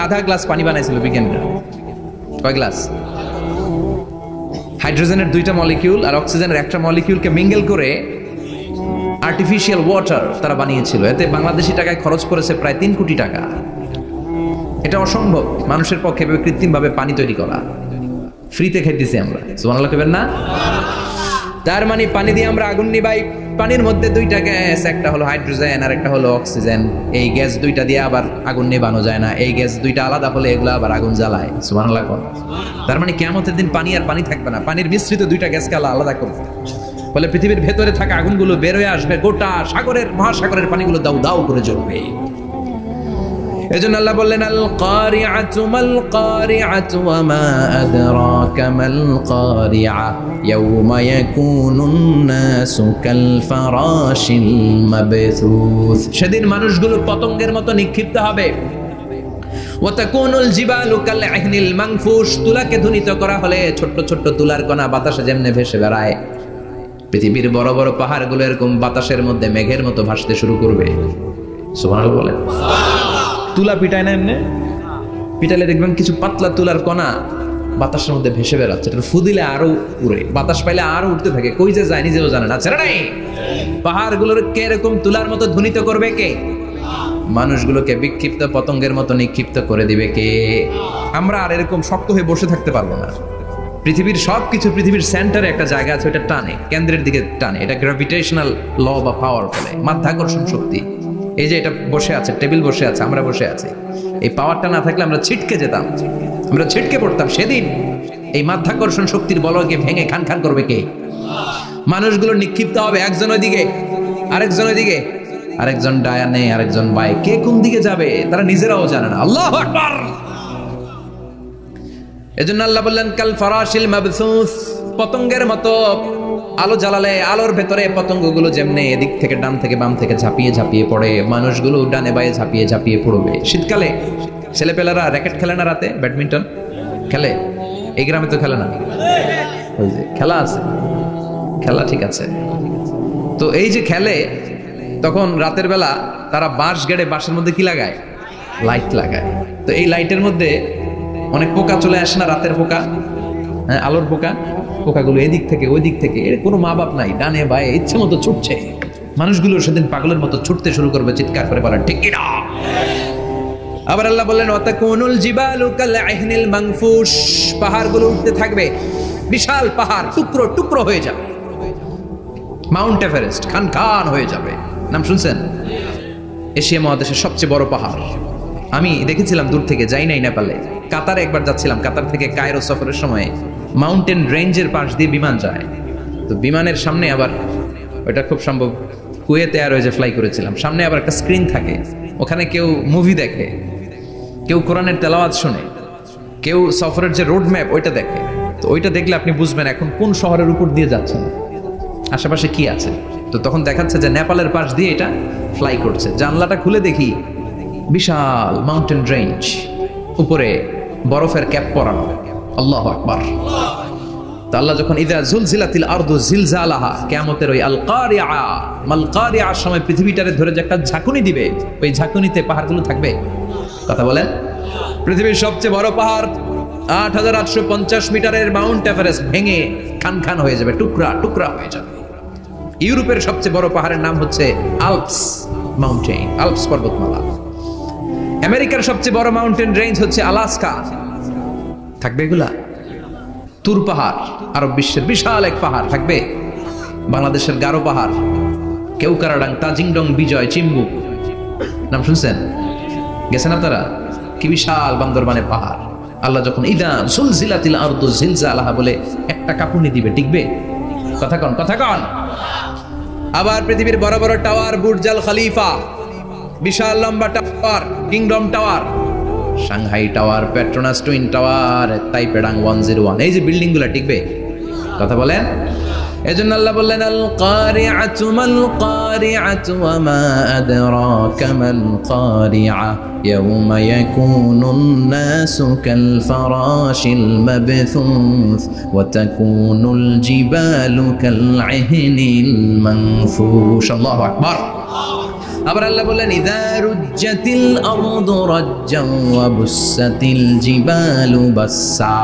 আধা গ্লাস পানি বানাইছিল বিজ্ঞানীরা। কয় গ্লাস? হাইড্রোজেনের দুইটা মলিকিউল আর অক্সিজেনের একটা মলিকিউলকে মিঙ্গেল করে আর্টিফিশিয়াল ওয়াটার তারা বানিয়েছিল। এতে বাংলাদেশি টাকায় খরচ করেছে প্রায় 3 কোটি টাকা। এটা অসম্ভব মানুষের পক্ষে কৃত্রিম ভাবে পানি তৈরি করা। ফ্রিতে খাইতেছি আমরা, সুবহানাল্লাহ কইবেন না? তার মানে পানি দিয়ে আমরা আগুন নিবাই। পানির মধ্যে দুইটা গ্যাস, একটা হলো হাইড্রোজেন আর একটা হলো অক্সিজেন। এই গ্যাস দুইটা দিয়ে আবার আগুন নেভানো যায় না, এই গ্যাস দুইটা আলাদা হলে এগুলো আবার আগুন জ্বালায়। সুবহানাল্লাহ। তার মানে কিয়ামতের দিন পানি আর পানি থাকবে না, পানির মিশ্রিত দুইটা গ্যাসকে আলাদা করবে। বলে পৃথিবীর ভেতরে থাকা আগুনগুলো বের হয়ে আসবে, গোটা সাগরের মহাসাগরের পানিগুলো দাউ দাউ করে জ্বলবে। এজন্য আল্লাহ বললেন আল কারিআতু মাল কারিআতু ওয়া মা আদরাকা মাল কারিআ ইয়াউমা ইয়াকুনুন নাসু কাল ফারাশিল মাবথুস। সেদিন মানুষগুলো পতঙ্গের মতো নিক্ষিপ্ত হবে। ওয়া তাকুনুল জিবালু কাল ইহনিল মানফুশ। তুলাকে ধ্বনিত করা হলে ছোট্ট ছোট্ট তুলার কণা বাতাসে যেমনে ভেসে বেড়ায়, পৃথিবীর বড় বড় পাহাড়গুলো এরকম বাতাসের মধ্যে মেঘের মতো ভাসতে শুরু করবে। সুবহানাল্লাহ বলেন। তুলা পিটায় না এমনি, পিটালে দেখবেন কিছু পাতলা তুলার কণা বাতাসের মধ্যে ভেসে বেড়াচ্ছে। এটা ফু দিলে আরো উড়ে, বাতাস পাইলে আরো উঠতে থাকে, কই যে যায় নিজেও জানে না। ছেড়ে নাই পাহাড়গুলোর কে এরকম তুলার মতো ধ্বনিত করবে কে? মানুষগুলোকে বিক্ষিপ্ত পতঙ্গের মতো নিক্ষিপ্ত করে দিবে কে? আমরা আর এরকম শক্ত হয়ে বসে থাকতে পারবো না। পৃথিবীর সবকিছু, পৃথিবীর সেন্টারে একটা জায়গা আছে, ওটা টানে, কেন্দ্রের দিকে টানে। এটা গ্র্যাভিটেশনাল ল বা পাওয়ার বলে, মাধ্যাকর্ষণ শক্তি। এই যে এটা বসে আছে, টেবিল বসে আছে, আমরা বসে আছি, এই পাওয়ারটা না থাকলে আমরা ছিটকে যেতাম, আমরা ছিটকে পড়তাম। সেদিন এই মাধ্যাকর্ষণ শক্তির বলকে ভেঙে খান খান করবে কে? মানুষগুলো নিক্ষিপ্ত হবে, একজন ওইদিকে, আরেকজন ওইদিকে, আরেকজন ডায়ানে, আরেকজন বাই। কে কোন দিকে যাবে তারা নিজেরাও জানে না। আল্লাহু আকবার। এজন্য আল্লাহ বললেন কাল ফারাশিল মাবসুস। পতঙ্গের মতো আলো জ্বালালে আলোর ভেতরে পতঙ্গগুলো যেমনি এদিক থেকে ডান থেকে বাম থেকে ঝাঁপিয়ে ঝাঁপিয়ে পড়ে, মানুষগুলো ডানে বায়ে ঝাঁপিয়ে ঝাঁপিয়ে পড়বে। শীতকালে ছেলেপেলারা র্যাকেট খেলে না, রাতে ব্যাডমিন্টন খেলে। এই গ্রামে তো খেলে না, ওই যে খেলা আছে, খেলা ঠিক আছে। তো এই যে খেলে, তখন রাতের বেলা তারা বাঁশ গেড়ে, বাঁশের মধ্যে কি লাগায়? লাইট লাগায়। তো এই লাইটের মধ্যে অনেক পোকা চলে আসে না, রাতের পোকা, হ্যাঁ আলোর পোকা। পোকাগুলো এদিক থেকে ওই দিক থেকে, এর কোনো মা বাপ নাই, ডানে বায়ে ইচ্ছে মতো ছুটছে। মানুষগুলো সেদিন পাগলের মতো ছুটতে শুরু করবে, চিৎকার করে বলেন ঠিক কি না? আবার আল্লাহ বললেন ওয়াতাকুনুল জিবালু কাল ইহনিল মানফুশ। পাহাড়গুলো উঠতে থাকবে, বিশাল পাহাড় টুকরো টুকরো হয়ে যাবে। মাউন্ট এভারেস্ট খান খান হয়ে যাবে, নাম শুনছেন? এশিয়া মহাদেশের সবচেয়ে বড় পাহাড়। আমি দেখেছিলাম দূর থেকে, যাই নাই নেপালে। কাতারে একবার যাচ্ছিলাম, কাতার থেকে কায়রো সফরের সময় মাউন্টেন রেঞ্জের পাশ দিয়ে বিমান যায়। তো বিমানের সামনে আবার, ওটা খুব সম্ভব কুয়েতে এয়ারওয়েজে ফ্লাই করেছিলাম, সামনে আবার একটা স্ক্রিন থাকে, ওখানে কেউ মুভি দেখে, কেউ কোরআনের তেলাওয়াত শুনে, কেউ সফরের যে রোড ম্যাপ ওইটা দেখে। তো ওইটা দেখলে আপনি বুঝবেন এখন কোন শহরের উপর দিয়ে যাচ্ছেন, আশেপাশে কি আছে। তো তখন দেখাচ্ছে যে নেপালের পাশ দিয়ে এটা ফ্লাই করছে। জানলাটা খুলে দেখি বিশাল মাউন্টেন রেঞ্জ, উপরে বরফের ক্যাপ পরানো। আল্লাহু আকবার। তো আল্লাহ যখন ইযা জুলজিলাতিল আরদু জিলজালাহা, কিয়ামতের ওই আল কারিআ মাল কারিআর সময় পৃথিবীটারে ধরে যে একটা ঝাঁকুনি দিবে, ওই ঝাঁকুনিতে পাহাড়গুলো থাকবে। কথা বলেন। পৃথিবীর সবচেয়ে বড় পাহাড় ৮৮৫০ মিটারের মাউন্ট এভারেস্ট ভেঙে খান খান হয়ে যাবে, টুকরা টুকরা হয়ে যাবে। ইউরোপের সবচেয়ে বড় পাহাড়ের নাম হচ্ছে আল্পস মাউন্টেন, আল্পস পর্বতমালা। আমেরিকার সবচেয়ে বড় মাউন্টেন রেঞ্জ হচ্ছে আলাস্কা, থাকবে এগুলা। তুর পাহাড় আরব বিশ্বের বিশাল এক পাহাড় থাকবে। বাংলাদেশের গারো পাহাড়, কেউকারাডাং, তাজিংডং, বিজয়, চিম্বুক, নাম শুনছেন? গেছেন আপনারা? কি বিশাল বান্দরবানে পাহাড়। আল্লাহ যখন ইদা জুলজিলাতিল আরদু জিলজালাহা বলে একটা কাঁপুনি দিবে, টিকবে? কথা কন, কথা কন। আবার পৃথিবীর বড় বড় টাওয়ার, বুর্জ আল খলিফা, বিশাল লম্বা tower, kingdom tower, Shanghai tower, Petronas twin tower, তাইপেডাং 101, এই যে বিল্ডিং গুলা টিকবে? কথা বলেন। এজন্য আল্লাহ বললেন আল কারিআতু মাল কারিআতু ওয়া মা আদরাকা মাল কারিআ ইয়াউমা ইয়াকুনুন নাসু কাল ফারাশিল মাবথুস ওয়া তাকুনুল জিবালু কাল ইহনিল মানফুশ। আল্লাহু আকবার। আবার আল্লাহ বললেন ইযা রুজ্জাতিল আরদু রাজ্জান ওয়া বুসাতিল জিবালু বাসসা।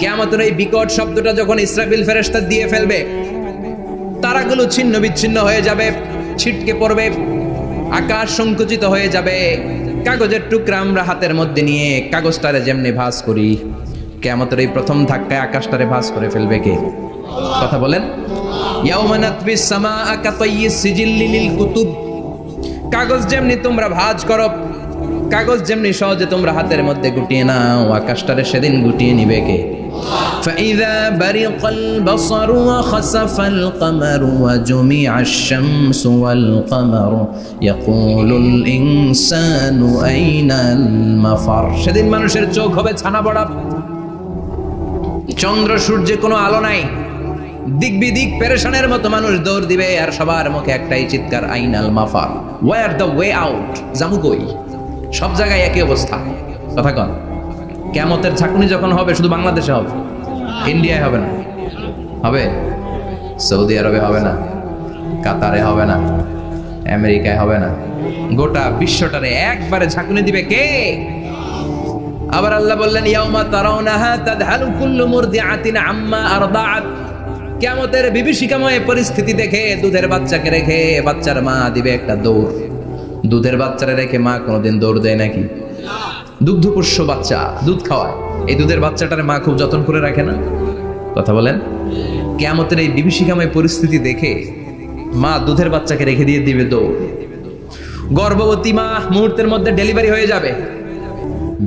কিয়ামতের এই বিকট শব্দটা যখন ইসরাফিল ফেরেশতা দিয়ে ফেলবে, তারাগুলো ছিন্ন বিচ্ছিন্ন হয়ে যাবে, ছিটকে পড়বে, আকাশ সংকুচিত হয়ে যাবে। কাগজের টুকরা আমরা হাতের মধ্যে নিয়ে কাগজটারে যেমনি ভাঁজ করি, কিয়ামতের এই প্রথম ধাক্কায় আকাশটারে ভাঁজ করে ফেলবে কে? কথা বলেন। ইয়াউমা নাতবিস সামাআ কাতাইয়িস সিজিল্লি লিল কুতুব। কাগজ যেমনি তোমরা ভাঁজ করো, কাগজ যেমনি সহজে তোমরা হাতের মধ্যে গুটিয়ে নাও, আকাশটারে সেদিন গুটিয়ে নিবে কে? فإذا برق البصر وخسف القمر وجمع الشمس والقمر يقول الإنسان أين المفر। সেদিন মানুষের চোখ হবে ছানা বড়া, চন্দ্র সূর্যে কোনো আলো নাই, দিক বিদিক পেরেশানের মতো মানুষ দৌড় দিবে, আর সবার মুখে একটাই চিৎকার, আইনাল মাফার, ওয়্যার দ্য ওয়ে আউট, জামু কই? সব জায়গায় একই অবস্থা। কথা কন। কিয়ামতের ঝাঁকুনি যখন হবে শুধু বাংলাদেশে হবে, ইন্ডিয়ায় হবে না, হবে সৌদি আরবে হবে না, কাতারে হবে না, আমেরিকায় হবে না, গোটা বিশ্বটারে একবারে ঝাঁকুনি দিবে কে? আবার আল্লাহ বললেন ইয়াউমা তারাউনাহা তাদহালু কুল্লু মুরদিআতিন আম্মা আরদাআত। কিয়ামতের বিভীষিকাময় পরিস্থিতি দেখে দুধের বাচ্চাকে রেখে বাচ্চার মা দিবে একটা দৌড়। দুধের বাচ্চারে রেখে মা কোনোদিন দৌড় দেয় নাকি? দুগ্ধপোষ্য বাচ্চা, দুধ খাওয়ায়, এই দুধের বাচ্চাটারে মা খুব যত্ন করে রাখে না? কথা বলেন। কিয়ামতের এই বিভীষিকাময় পরিস্থিতি দেখে মা দুধের বাচ্চাকে রেখে দিয়ে দিবে দৌড়। গর্ভবতী মা মুহূর্তের মধ্যে ডেলিভারি হয়ে যাবে।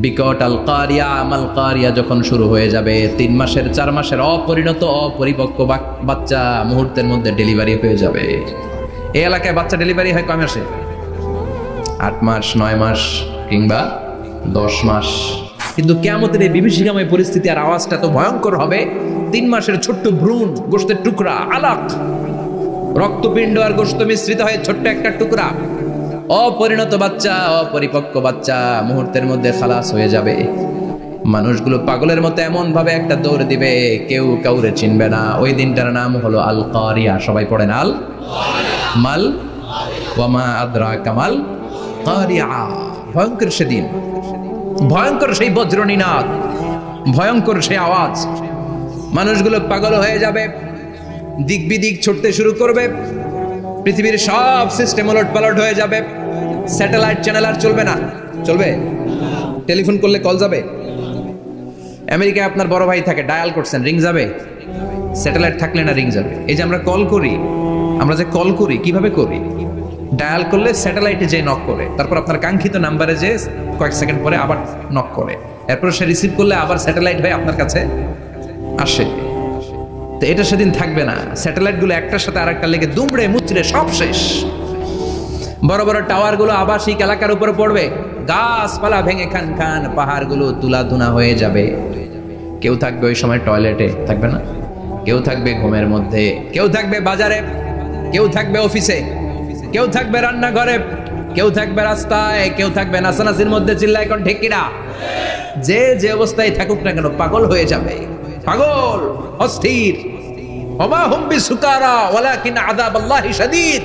বিকট আল কারিয়া মাল কারিয়া যখন শুরু হয়ে যাবে, 3 মাসের 4 মাসের অপরিণত অপরিপক্ক বাচ্চা মুহূর্তের মধ্যে ডেলিভারি হয়ে যাবে। এই এলাকায় বাচ্চা ডেলিভারি হয় কয় মাসে? 8 মাস, 9 মাস কিংবা 10 মাস। কিন্তু কিয়ামতের এই বিভীষিকাময় পরিস্থিতি আর আওয়াজটা তো ভয়ঙ্কর হবে। 3 মাসের ছোট্ট ভ্রূণ, গোশতের টুকরা, আলাক, রক্তপিণ্ড আর গোশত মিশ্রিত হয়ে ছোট্ট একটা টুকরা, অপরিণত বাচ্চা, অপরিপক্ক বাচ্চা মুহূর্তের মধ্যে খালাস হয়ে যাবে। মানুষগুলো পাগলের মতো এমন ভাবে একটা দৌড় দিবে, কেউ কাউরে চিনবে না। ওই দিনটার নাম হলো আল কারিয়া। সবাই পড়েন আল মাল ওয়া মা আদরাকা মাল কারিয়া। ভয়ঙ্কর সেদিন, ভয়ঙ্কর সেই বজ্রনিনাদ, ভয়ঙ্কর সেই আওয়াজ। মানুষগুলো পাগল হয়ে যাবে, দিক বিদিক ছুটতে শুরু করবে, পৃথিবীর সব সিস্টেম ওলট পালট হয়ে যাবে। স্যাটেলাইট চ্যানেল আর চলবে না। চলবে? টেলিফোন করলে কল যাবে? আমেরিকায় আপনার বড় ভাই থাকে, ডায়াল করছেন, রিং যাবে? স্যাটেলাইট থাকলে না রিং যাবে? এই যে আমরা কল করি, আমরা যে কল করি কিভাবে করি? ডায়াল করলে স্যাটেলাইটে যে নক করে, তারপর আপনার কাঙ্ক্ষিত নাম্বারে যে কয়েক সেকেন্ড পরে আবার নক করে, এরপর সে রিসিভ করলে আবার স্যাটেলাইট হয়ে আপনার কাছে আসে। তো এটা সেদিন থাকবে না। স্যাটেলাইটগুলো একটার সাথে আরেকটা লেগে দুমড়ে মুচড়ে সব শেষ। বড় বড় টাওয়ারগুলো আবাসিক এলাকার উপরে পড়বে, গাছপালা ভেঙে খান খান, পাহাড়গুলো তুলাধুনা হয়ে যাবে। কেউ থাকবে ওই সময় টয়লেটে, থাকবে না? কেউ থাকবে ঘুমের মধ্যে, কেউ থাকবে বাজারে, কেউ থাকবে অফিসে, কেউ থাকবে রান্নাঘরে, কেউ থাকবে রাস্তায়, কেউ থাকবে নাচানাচির মধ্যে। চিল্লায় কোন ঠিক কিনা? যে যে অবস্থায় থাকুক না কেন পাগল হয়ে যাবে, পাগল, অস্থির। ওমা হুম বিসুকারা ওয়ালাকিন আযাবাল্লাহি শাদীদ।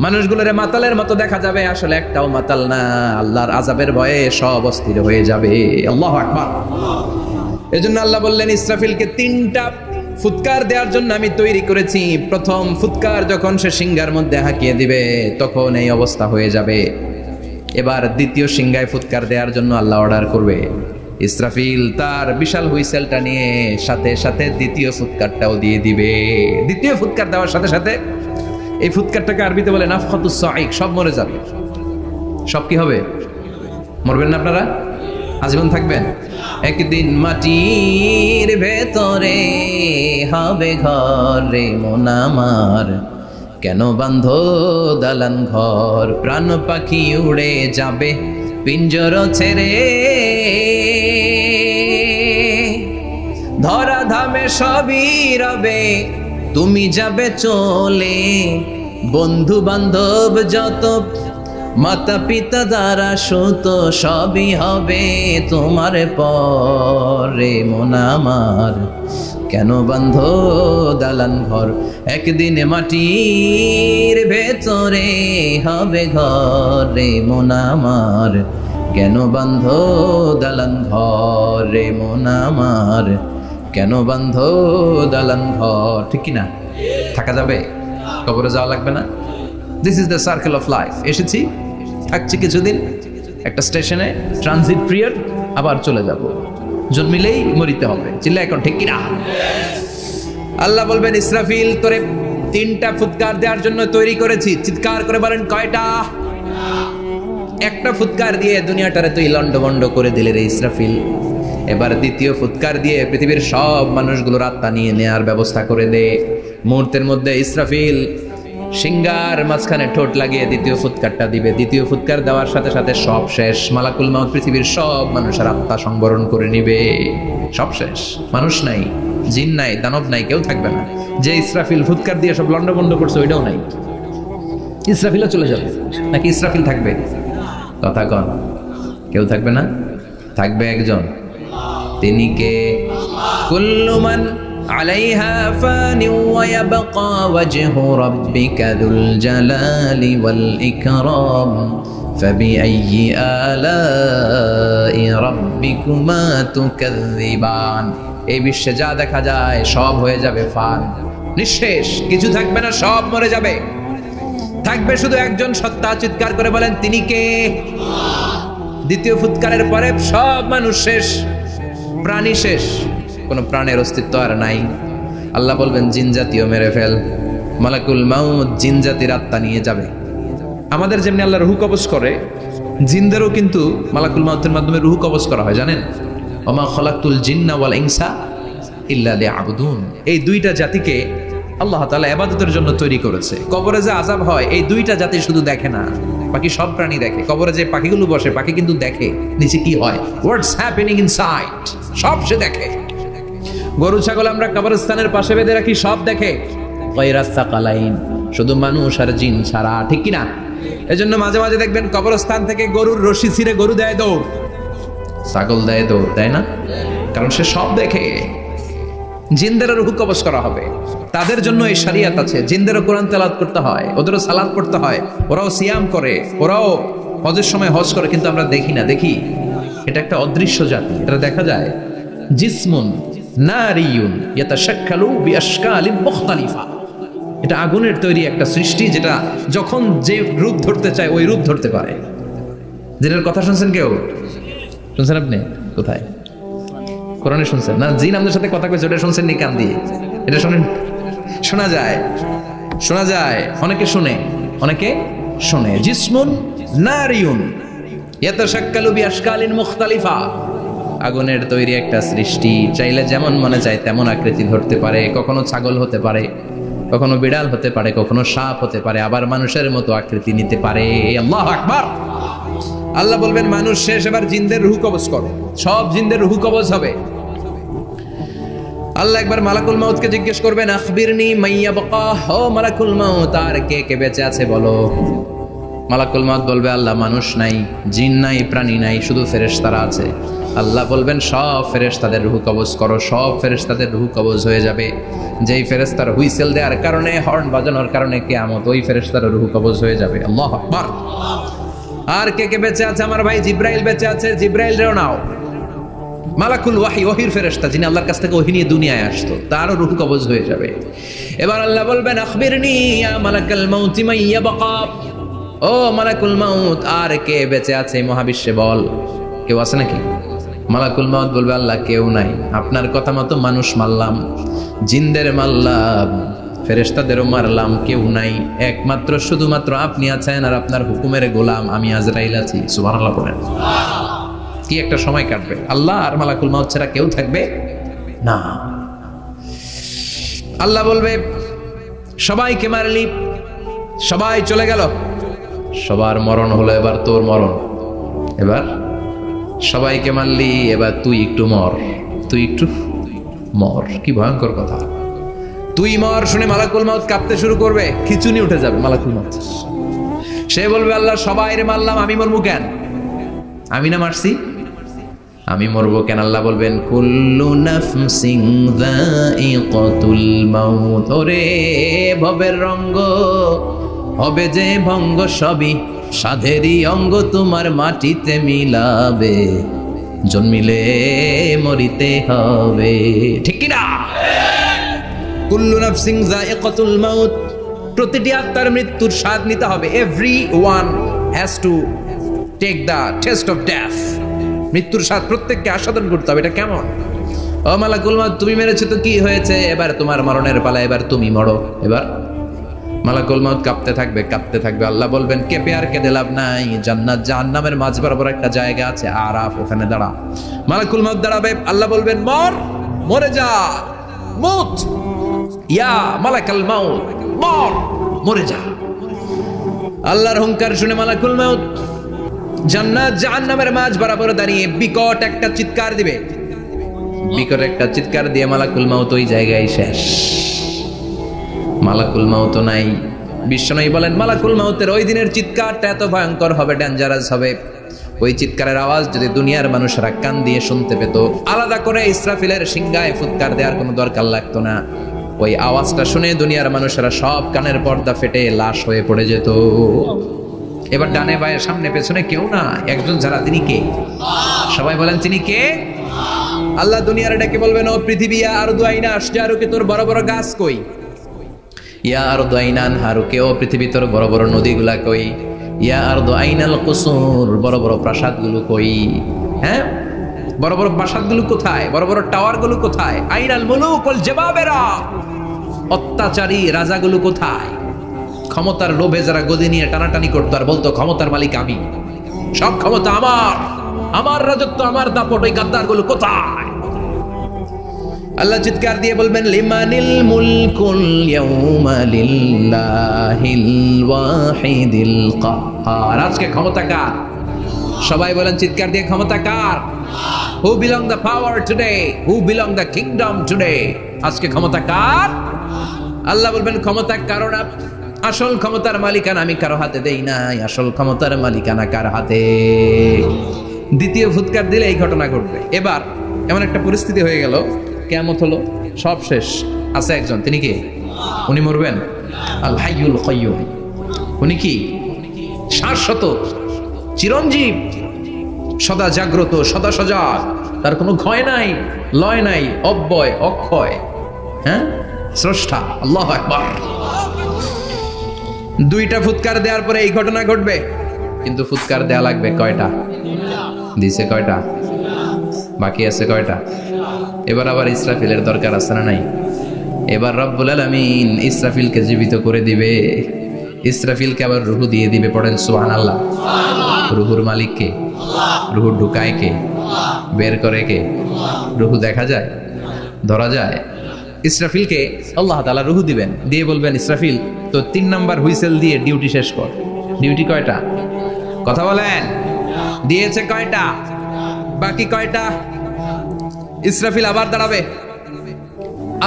মানুষগুলোরে মাতালের মতো দেখা যাবে, আসলে একটাও মাতাল না। আল্লাহর আযাবের ভয়ে সব অস্থির হয়ে যাবে। আল্লাহু আকবার। এজন্য আল্লাহ বললেন ইসরাফিলকে 3টা ফুৎকার দেওয়ার জন্য আমি তৈরি করেছি। প্রথম ফুৎকার যখন সে সিংহার মধ্যে হাঁকিয়ে দিবে, তখন এই অবস্থা হয়ে যাবে। এবার দ্বিতীয় সিংহায় ফুৎকার দেওয়ার জন্য আল্লাহ অর্ডার করবে। ইসরাফিল তার বিশাল হুইসেলটা নিয়ে সাথে সাথে দ্বিতীয় ফুৎকারটাও দিয়ে দিবে। দ্বিতীয় ফুৎকার দেওয়ার সাথে সাথে এই ফুৎকারটাকে আরবিতে বলে নাফখাতুস সাঈক, সব মরে যাবে। সব কি হবে? মরবেন না আপনারা, আজীবন থাকবেন। একদিন মাটির ভেতরে হবে ঘর রে মন আমার, কেন বাঁধো দালান ঘর, প্রাণ পাখি উড়ে যাবে পিঞ্জর ছেড়ে ধরা ধামে সবই রবে, তুমি যাবে চলে। বন্ধু বান্ধব যত, মাতা পিতা দ্বারা সুত, সবই হবে তোমার পরে। মন আমার কেন বান্ধ দালান ঘর, একদিন মাটির ভেতরে হবে ঘরে। মন আমার কেন বান্ধ দালান ঘরে, মন আমার কেন বান্ধ দালান ঘর। ঠিক কিনা? থাকা যাবে? কবরে যাওয়া লাগবে না? This is the circle of life. এসেছি, থাকছি কিছুদিন, একটা স্টেশনে ট্রানজিট পিরিয়ড, আবার চলে যাব। জন্মিলেই মরিতে হবে। চিল্লা এখন ঠিক কিনা? আল্লাহ বলবেন, ইসরাফিল তোরে 3টা ফুৎকার দেওয়ার জন্য তৈরি করেছি। চিৎকার করে বলেন, কয়টা? একটা ফুৎকার দিয়ে দুনিয়াটারে তুই লন্ডভন্ড করে দিলে রে ইসরাফিল। এবার 2য় ফুৎকার দিয়ে পৃথিবীর সব মানুষগুলোর আত্মা নিয়ে নেয়ার ব্যবস্থা করে দে। মুহূর্তের মধ্যে ইসরাফিল সিংহার মাঝখানে ঠোঁট লাগিয়ে 2য় ফুৎকারটা দিবে। 2য় ফুৎকার দেওয়ার সাথে সাথে সব শেষ। মালাকুল মাউত পৃথিবীর সব মানুষের আত্মা সংবরণ করে নিবে। সব শেষ, মানুষ নাই, জিন নাই, দানব নাই, কেউ থাকবে না। যে ইসরাফিল ফুৎকার দিয়ে সব লন্ডভন্ড করছে ওইটাও নাই। ইসরাফিলও চলে যাবে, নাকি ইসরাফিল থাকবে? কথা কন, কেউ থাকবে না, থাকবে একজন। তিনি কে? কুল্লু মান আলাইহা ফানি ওয়া ইয়াবকা ওয়াজহু রাব্বিকা যুল জালালি ওয়াল ইকরাম ফাবিআইয়ি আলাই রাব্বিকুমা তুকাযযিবান। এই বিশ্বে যা দেখা যায় সব হয়ে যাবে ফান, নিঃশেষ, কিছু থাকবে না, সব মরে যাবে। থাকবে শুধু একজন সত্তা। চিৎকার করে বলেন, তিনি কে? 2য় ফুৎকারের পরে সব মানুষ শেষ, প্রাণী শেষ, কোনো প্রাণের অস্তিত্ব আর নাই। আল্লাহ বলবেন, জিন জাতীয় মেরে ফেল। মালাকুল মাউত জিন জাতির আত্মা নিয়ে যাবে। আমাদের যেমনি আল্লাহ রুহ কবজ করে, জিনদেরও কিন্তু মালাকুল মাউতের মাধ্যমে রুহ কবজ করা হয়, জানেন? ওমা খলাকতুল জিন্না ওয়াল ইনসা ইল্লা লিয়াবুদুন। এই 2টা জাতিকে আল্লাহ তাআলা ইবাদতের জন্য তৈরি করেছে। কবরে যে আযাব হয়, এই 2টা জাতি শুধু দেখে না, বাকি সব প্রাণী দেখে। কবরে যে পাখিগুলো বসে, পাখি কিন্তু দেখে নিচে কি হয়, হোয়াটস হ্যাপেনিং ইনসাইড, সব সে দেখে। গরু ছাগল আমরা কবরস্থানের পাশে বেঁধে রাখি, সব দেখে। গায়রাস সাকালাইন, শুধু মানুষ আর জিন ছাড়া। ঠিক কিনা? এজন্য মাঝে মাঝে দেখবেন কবরস্থান থেকে গরুর রশি ছিঁড়ে গরু দেয় দৌড়, ছাগল দেয় দৌড়, তাই না? কারণ সে সব দেখে। জিনদের রূহ কবজ করা হবে, তাদের জন্য এই শরিয়ত আছে। জিনদেরও কোরআন তেলাওয়াত করতে হয়, ওদেরও সালাত পড়তে হয়, ওরাও সিয়াম করে, ওরাও হজের সময় হজ করে, কিন্তু আমরা দেখি না। দেখি, এটা একটা অদৃশ্য জাতি, এটা দেখা যায়। জিসমুন নারিয়ুন ইয়াতাশাক্কালু বিআশকালিন মুখতালিফা। এটা আগুনের তৈরি একটা সৃষ্টি, যেটা যখন যে রূপ ধরতে চায় ওই রূপ ধরতে পারে। জিনের কথা শুনছেন কেউ? শুনছেন আপনি? কোথায়? কোরআনে শুনছেন না? জিন আমাদের সাথে কথা কইছে, ওটা শুনছেন নি কান দিয়ে? এটা শুনেন, শোনা যায়, শোনা যায়। অনেকে শুনে, অনেকে শুনে। জিসমুন নারিয়ুন ইয়াতাশাক্কালু বিআশকালিন মুখতালিফা। আগুনের তৈরি একটা সৃষ্টি, চাইলে যেমন মনে চায় তেমন আকৃতি ধরতে পারে। কখনো ছাগল হতে পারে, কখনো বিড়াল হতে পারে, কখনো সাপ হতে পারে, আবার মানুষের মতো আকৃতি নিতে পারে। আল্লাহু আকবার। আল্লাহ বলবেন, মানুষ শেষ, এবার জিনদের রূহ কবজ করো। সব জিনদের রূহ কবজ হবে। আল্লাহ একবার মালাকুল মাউতকে জিজ্ঞেস করবেন, আখবিরনি মাইয়াবকা, ও মালাকুল মাউত, আর কে কে বেঁচে আছে বলো। মালাকুল মাউত বলবে, আল্লাহ মানুষ নাই, জিন নাই, প্রাণী নাই, শুধু ফেরেশতারা আছে। আল্লাহ বলবেন, সব ফেরেশতাদের রূহ কবজ করো। সব ফেরেশতাদের রূহ কবজ হয়ে যাবে। যেই ফেরেশতার হুইসেল দেওয়ার কারণে, হর্ন বাজানোর কারণে কিয়ামত, ওই ফেরেশতার রূহ কবজ হয়ে যাবে। আল্লাহু আকবার। আর কে কে বেঁচে আছে? আমার ভাই জিব্রাইল বেঁচে আছে, জিব্রাইল রেও নাও। মালাকুল ওয়াহি, ওহির ফেরেশতা, যিনি আল্লাহর কাছ থেকে ওহী নিয়ে দুনিয়ায় আসতো, তারও রূহ কবজ হয়ে যাবে। এবার আল্লাহ বলবেন, আখবিরনি ইয়া মালাকাল মাউতি মাইয়াবকা, ও মালাকুল মাউত, আর কে বেঁচে আছে মহাবিশ্বে বল। কেউ আছে নাকি? মালাকুল মাউত বলবে, আল্লাহ কেউ নাই। আপনার কথা মতো মানুষ মারলাম, জিনদের মারলাম, ফেরেশতাদেরও মারলাম, কেউ নাই। একমাত্র শুধুমাত্র আপনি আছেন, আর আপনার হুকুমের গোলাম আমি আজরাইল আছি। সুবহানাল্লাহ বলেন। কি একটা সময় কাটবে! আল্লাহ আর মালাকুল মাউত ছাড়া কেউ থাকবে না। আল্লাহ বলবে, সবাইকে মারলি, সবাই চলে গেল, সবার মরণ হলো, এবার তোর মরণ। এবার সবাইকে মারলি, এবার তুই একটু মর, তুই একটু মর। কি ভয়ঙ্কর কথা! তুই মর শুনে মালাকুল মাউত কাঁপতে শুরু করবে, খিচুনি উঠে যাবে মালাকুল মাউত। সে বলবে আল্লাহ সবাই রে মারলাম, আমি মরবো কেন? আমি না মারছি, আমি মরবো কেন? আল্লাহ বলবেন কুল্লু নাফসিন যায়িকাতুল মাউত। ওরে ভবের রঙ্গ, হবে যে ভঙ্গ সবই সাধেরই অঙ্গ, তোমার মাটিতে মিলাবে, জন্মিলে মরিতে হবে। ঠিক কি না? কুল্লু নাফসিন যায়িকাতুল মাউত, প্রতিটি আত্মার মৃত্যুর স্বাদ নিতে হবে। Everyone has to take the test of death. মৃত্যুর স্বাদ প্রত্যেককে আস্বাদন করতে হবে। এটা কেমন? ও মালাকুল মাউত, তুমি মেরেছো তো কি হয়েছে? এবার তোমার মরণের পালা, এবার তুমি মরো। এবার মালাকুল মাউত কাঁপতে থাকবে, কাঁপতে থাকবে। আল্লাহ বলবেন কেঁপে আর কেঁদে লাভ নাই, জান্নাত জাহান্নামের মাঝ বরাবর একটা জায়গা আছে, আরাফ, ওখানে দাঁড়া। মালাকুল মাউত দাঁড়াবে, আল্লাহ বলবেন মর, মরে যা, মুত ইয়া মালাকুল মাউত, মর, মরে যা। আল্লাহর হুঙ্কার শুনে মালাকুল মাউত জান্নাত জাহান্নামের মাঝ বরাবর দাঁড়িয়ে বিকট একটা চিৎকার দিবে। বিকট একটা চিৎকার দিয়ে মালাকুল মাউত ওই জায়গায় শেষ। মালাকুল মাউত নাই। বিশ্বনবী বলেন মালাকুল মাউতের ওই দিনের চিৎকারটা এত ভয়ঙ্কর হবে, ডেঞ্জারাস হবে। ওই চিৎকারের আওয়াজ যদি দুনিয়ার মানুষেরা কান দিয়ে শুনতে পেত, আলাদা করে ইসরাফিলের সিংহায় ফুৎকার দেওয়ার কোনো দরকার লাগতো না। ওই আওয়াজটা শুনে দুনিয়ার মানুষেরা সব কানের পর্দা ফেটে লাশ হয়ে পড়ে যেত। এবার ডানে বায়ে সামনে পেছনে কেউ না, একজন যারা, তিনি কে? সবাই বলেন তিনি কে? আল্লাহ দুনিয়ার ডেকে বলবেন ও পৃথিবী, ইয়া আরদু আইনা আশজারুকে, তোর বড় বড় গাছ কই? ইয়া আরদু আইনা আনহারুকে, ও পৃথিবী তোর বড় বড় নদীগুলা কই? ইয়া আরদু আইনাল কুসুর, বড় বড় প্রাসাদগুলো কই? হ্যাঁ, বড় বড় প্রাসাদগুলো কোথায়? বড় বড় টাওয়ারগুলো কোথায়? আইনাল মুলুক ওয়াল জাবাবেরা, অত্যাচারী রাজাগুলো কোথায়? ক্ষমতার লোভে যারা গদি নিয়ে টানাটানি করতো আর বলতো ক্ষমতার মালিক আমি, সব ক্ষমতা আমার, আমার রাজত্ব, আমার দাপট, ওই গাদ্দারগুলো কোথায়? আল্লাহ চিৎকার দিয়ে বলবেন লিমানিল মুলকুল ইয়াউমা লিল্লাহিল ওয়াহিদিল কাহ্হার। আজকে ক্ষমতা কার? সবাই বলেন চিৎকার দিয়ে, ক্ষমতা কার? Who belong the power today, who belong the kingdom today? আজকে ক্ষমতা কার? আল্লাহ বলবেন ক্ষমতা কারো না, আসল ক্ষমতার মালিকানা আমি কারো হাতে দেই নাই, আসল ক্ষমতার মালিকানা কার হাতে? দ্বিতীয় ফুৎকার দিলে এই ঘটনা ঘটবে। এবার এমন একটা পরিস্থিতি হয়ে গেল, কিয়ামত হলো, সব শেষ। আছে একজন, তিনি কি? উনি মরবেন? আল হাইয়ুল কাইয়্যুম। উনি কি? শাশ্বত, চিরঞ্জীব, সদা জাগ্রত, সদা সজাগ, তার কোনো ক্ষয় নাই, লয় নাই, অব্যয়, অক্ষয়। হ্যাঁ, স্রষ্টা। আল্লাহু আকবার। দুইটা ফুৎকার দেওয়ার পরে এই ঘটনা ঘটবে, কিন্তু ফুৎকার দেয়া লাগবে কয়টা? দিছে কয়টা? বাকি আছে কয়টা? এবার আবার ইসরাফিলের দরকার আছে না নাই? এবার রব্বুল আলামিন ইসরাফিলকে জীবিত করে দিবে, ইসরাফিলকে আবার রুহু দিয়ে দিবে। পড়েন সুবহানাল্লাহ। রুহুর মালিক কে? রুহু ঢুকায় কে? বের করে কে? রুহু দেখা যায়, ধরা যায়? ইসরাফিলকে আল্লাহ তাআলা রুহু দিবেন, দিয়ে বলবেন ইসরাফিল তো 3 নাম্বার হুইসেল দিয়ে ডিউটি শেষ কর। ডিউটি কয়টা? কথা বলেন, দিয়েছে কয়টা? বাকি কয়টা? ইসরাফিল আবার দাঁড়াবে,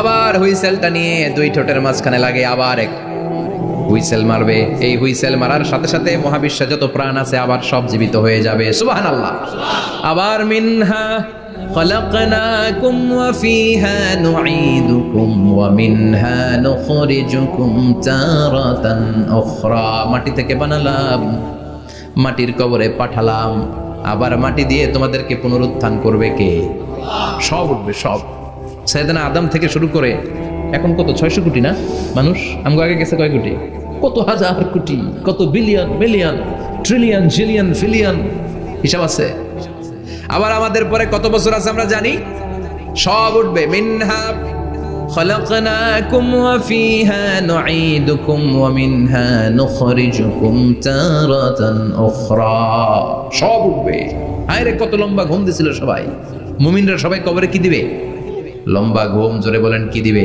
আবার হুইসেলটা নিয়ে দুই ঠোঁটের মাঝখানে লাগে আবার এক হুইসেল মারবে। এই হুইসেল মারার সাথে সাথে মহাবিশ্বে যত প্রাণ আছে আবার সব জীবিত হয়ে যাবে। সুবহানাল্লাহ। আবার মিনহা خلقناكم وفيها نعيدكم ومنها نخرجكم تارة أخرى। মাটি থেকে বানালাম, মাটির কবরে পাঠালাম, আবার মাটি দিয়ে তোমাদেরকে পুনরুত্থান করবে কে? সব উঠবে, সব। সাইয়েদনা আদম থেকে শুরু করে এখন কত 600 কোটি না মানুষ? আমগো আগে গেছে কয় কোটি? কত হাজার কোটি, কত billion, million, trillion, zillion, pillion, হিসাব আছে। আবার আমাদের পরে কত বছর আছে আমরা জানি? সব উঠবে। মিনহা খালাকনাকুম ওয়া ফিহা নুঈদুকুম ওয়া মিনহা নুখরিজুকুম তারাতান উখরা। সব উঠবে। আরে কত লম্বা ঘুম দিছিল সবাই। মুমিনরা সবাই কবরে কি দিবে? লম্বা ঘুম। জোরে বলেন কি দিবে?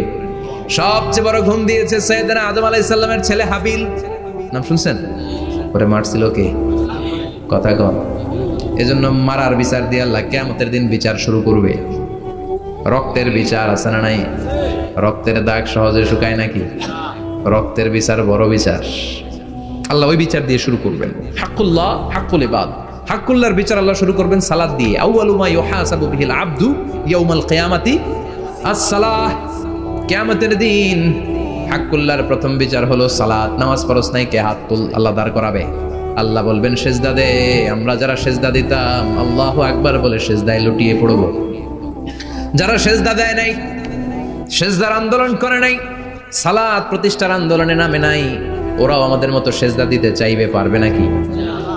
সবচেয়ে বড় ঘুম দিয়েছে সাইয়েদনা আদম আলাইহিস সালামের ছেলে হাবিল। নাম শুনছেন? পরে মারছিল কে? কথা কন। এজন্য মারার বিচার দিয়ে আল্লাহ কিয়ামতের দিন বিচার শুরু করবে। রক্তের বিচার আছে না নাই? রক্তের দাগ সহজে শুকায় নাকি? রক্তের বিচার বড় বিচার। আল্লাহ ওই বিচার দিয়ে শুরু করবেন। হাক্কুল্লাহ, হাক্কুল ইবাদ, হাক্কুল্লাহর বিচার আল্লাহ শুরু করবেন সালাত দিয়ে। আউয়ালু মা ইউহাসাবু বিহিল আবদু ইয়াউমাল কিয়ামাতি আস-সালাহ। কিয়ামতের দিন হাক্কুল্লাহর প্রথম বিচার হলো সালাত। নামাজ পড়ছ নাই, কে হাত তুল, আল্লাহ দাঁড় করাবে। আল্লাহ বলবেন সেজদা দে। আমরা যারা সেজদা দিতাম আল্লাহু আকবার বলে সেজদায় লুটিয়ে পড়ব। যারা সেজদা দেয় নাই, সেজদার আন্দোলন করে নাই, সালাত প্রতিষ্ঠার আন্দোলনে নামে নাই, ওরাও আমাদের মতো সেজদা দিতে চাইবে, পারবে নাকি?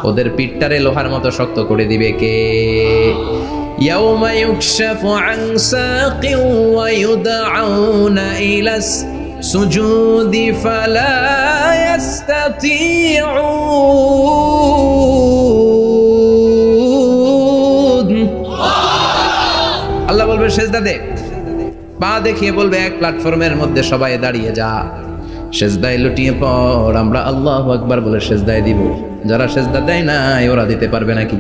ওদের পিঠটারে লোহার মতো শক্ত করে দিবে কে? ইয়াউমা ইউকশাফু আন সাকিন ওয়া ইউদআউনা ইলাস সুজুদি ফালা ইস্তাতিউন। আল্লাহ বলবে সেজদা দে। পা দেখিয়ে বলবে এক প্ল্যাটফর্মের মধ্যে সবাই দাঁড়িয়ে যা, সেজদায় লুটিয়ে পড়। আমরা আল্লাহু আকবার বলে সেজদায় দিব। যারা সেজদা দেয় না ওরা দিতে পারবে নাকি?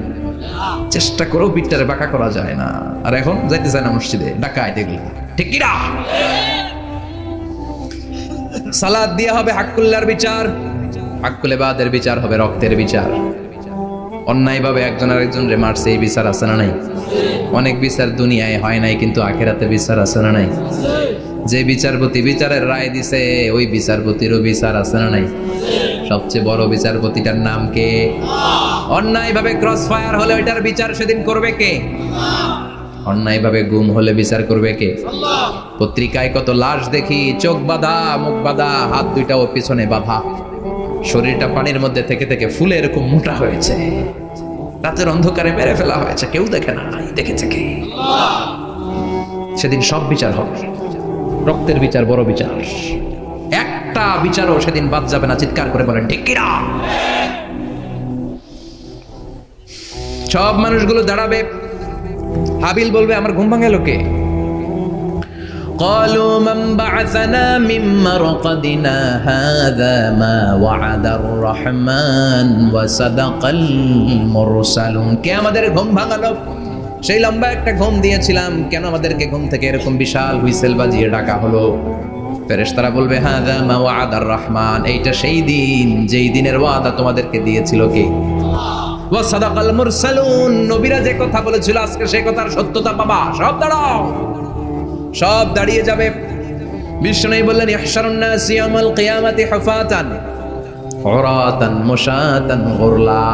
চেষ্টা করেও পিঠটারে বাঁকা করা যায় না। আর এখন যাইতে চায় না মসজিদে, ডাকায় দেখলি, ঠিক কি না? সালাত দিয়া হবে হাক্কুল্লাহর বিচার, হাক্কুল ইবাদের বিচার হবে রক্তের বিচার। অন্যায়ভাবে একজন আরেকজনরে মারছে, এই বিচার আছে না নাই? অনেক বিচার দুনিয়ায় হয় নাই, কিন্তু আখিরাতে বিচার আছে না নাই? যে বিচারপতি বিচারের রায় দিছে ওই বিচারপতিরও বিচার আছে না নাই? সবচেয়ে বড় বিচারপতিটার নাম কে? অন্যায়ভাবে ক্রস ফায়ার হলে ওইটার বিচার সেদিন করবে কে? অন্যায়ভাবে গুম হলে বিচার করবে কে? পত্রিকায় কত লাশ দেখি, চোখ বাঁধা, মুখ বাঁধা, হাত দুইটাও পিছনে বাঁধা, শরীরটা পানির মধ্যে থেকে থেকে ফুলে এরকম মোটা হয়েছে, রাতের অন্ধকারে মেরে ফেলা হয়েছে, কেউ দেখে না, দেখেছে কে? সেদিন সব বিচার হবে। রক্তের বিচার বড় বিচার। একটা বিচারও সেদিন বাদ যাবে না। চিৎকার করে বলেন ঠিক কিনা? সব মানুষগুলো দাঁড়াবে। হাবিল বলবে আমার ঘুম ভাঙালো কে? قالوا من بعثنا من مرقدنا هذا ما وعد الرحمن وصدق المرسلون। কে আমাদের ঘুম ভাঙালো? সেই লম্বা একটা ঘুম দিয়েছিলাম, কেন আমাদেরকে ঘুম থেকে এরকম বিশাল হুইসেল বাজিয়ে ডাকা হলো? ফেরেশতারা বলবে হাযা মা ওয়াদার রহমান, এইটা সেই দিন যেই দিনের ওয়াদা তোমাদেরকে দিয়েছিল কে? ওয়া সাদাকাল মুরসালুন, নবীরা যে কথা বলেছিল আজকে সেই কথার সত্যতা পাবা। সব দাঁড়াও, সব দাঁড়িয়ে যাবে। বিষ্ণু বললেন ইহশারুন নাস ইয়াউমাল কিয়ামাতি হুফাতান উরাতান মুশাতান গুরলা।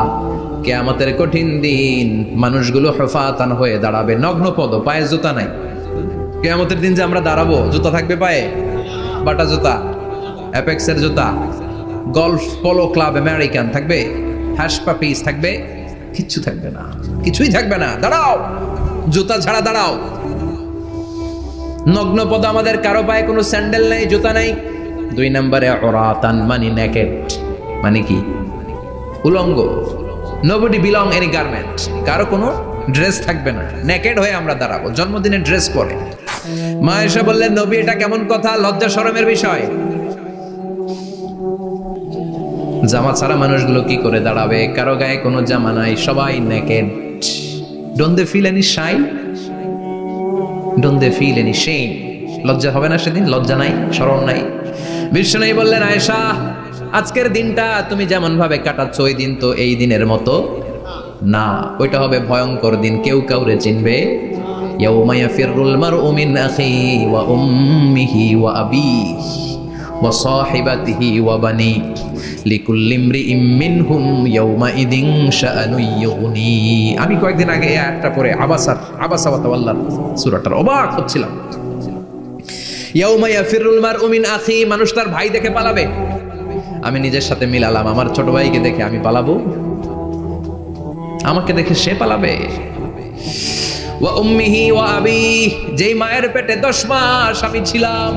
কিয়ামতের কঠিন দিন মানুষগুলো হুফাতান হয়ে দাঁড়াবে, নগ্ন পদ, পায়ে জুতা নাই। কিয়ামতের দিন যে আমরা দাঁড়াবো, জুতা থাকবে পায়ে? বাটা জুতা, অ্যাপেক্সের জুতা, গলফ পোলো ক্লাব আমেরিকান থাকবে? হ্যাশ পাপিস থাকবে? কিচ্ছু থাকবে না, কিছুই থাকবে না। দাঁড়াও, জুতা ছাড়া দাঁড়াও। নগ্ন পদ, আমাদের কারো পায়ে কোনো স্যান্ডেল নেই, জুতা নেই। 2 নম্বরে উরাতান মানে নেকেড, মানে কি? উলঙ্গ। নোবডি বিলং এনি গার্মেন্ট, কারো কোনো ড্রেস থাকবে না, নেকেড হয়ে আমরা দাঁড়াবো। জন্মদিনে ড্রেস পরে। মা এসে বললেন নবী এটা কেমন কথা, লজ্জা শরমের বিষয়। জামা ছাড়া মানুষগুলো কি করে দাঁড়াবে? কারো গায়ে কোনো জামা নাই, সবাই naked. Don't they feel any shy? Don't they feel any shame? লজ্জা হবে না সেদিন? লজ্জা নাই, শরম নাই। বিষ্ণু বললেন আয়েশা আজকের দিনটা তুমি যেমন ভাবে কাটাচ্ছ ওই দিন তো এই দিনের মতো না, ওইটা হবে ভয়ঙ্কর দিন, কেউ কাউরে চিনবে। ইয়াউমা ইয়াফিরুল মারউ মিন আখিহি ওয়া উম্মিহি ওয়া আবিহি ওয়া সাহিবাতিহি ওয়া বানি লিকুল্লি ইমরিইম মিনহুম ইয়াউমাইদিন শাআনু ইউগনি। আমি কয়েকদিন আগে এই আয়াতটা পড়ে আবাসা ওয়া তাওয়াল্লা সূরাটার অবাক হচ্ছিলাম। ইয়াউমা ইয়াফিরুল মারউ মিন আখি, মানুষ তার ভাই দেখে পালাবে। আমি নিজের সাথে মিলালাম, আমার ছোট ভাইকে দেখে আমি পালাবো? আমাকে দেখে সে পালাবে? ওয়া উম্মিহি ওয়া আবিহি, যেই মায়ের পেটে 10 মাস আমি ছিলাম,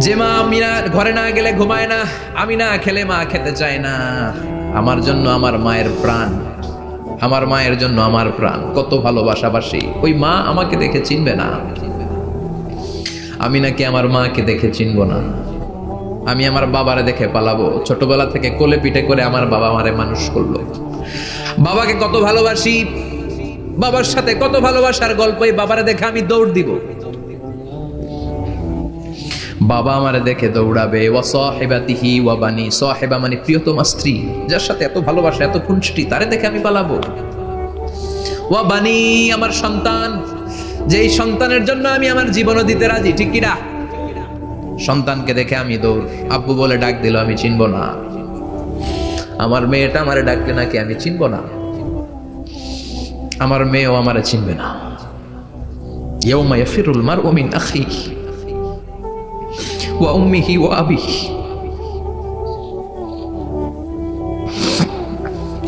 যে মা আমি না ঘরে না গেলে ঘুমায় না, আমি না খেলে মা খেতে চায় না, আমার জন্য আমার মায়ের প্রাণ, আমার মায়ের জন্য আমার প্রাণ, কত ভালোবাসাবাসি। ওই মা আমাকে দেখে চিনবে না, আমি নাকি আমার মাকে দেখে চিনব না। আমি আমার বাবারে দেখে পালাবো। ছোটবেলা থেকে কোলে পিঠে করে আমার বাবা আমারে মানুষ করলো, বাবাকে কত ভালোবাসি, বাবার সাথে কত ভালোবাসার গল্প, এই বাবারে দেখে আমি দৌড় দিব, বাবা আমারে দেখে দৌড়াবে। ওয়া সাহিবাতিহি ওয়া বানি, সাহিবা মানে প্রিয়তমা স্ত্রী, যার সাথে এত ভালোবাসা এত খুনসুটি, তারে দেখে আমি পালাবো। ওয়া বানি, আমার সন্তান, যেই সন্তানের জন্য আমি আমার জীবনও দিতে রাজি, ঠিক কি না? সন্তানকে দেখে আমি দৌড়। আব্বু বলে ডাক দিল, আমি চিনব না। আমার মেয়েটা আমারে ডাকলে নাকি আমি চিনব না, আমার মেয়েও আমারে চিনবে না। ইয়াউমা ইয়াফিরুল মারউ মিন আখিহি ওয়া উম্মিহি ওয়া আবিহি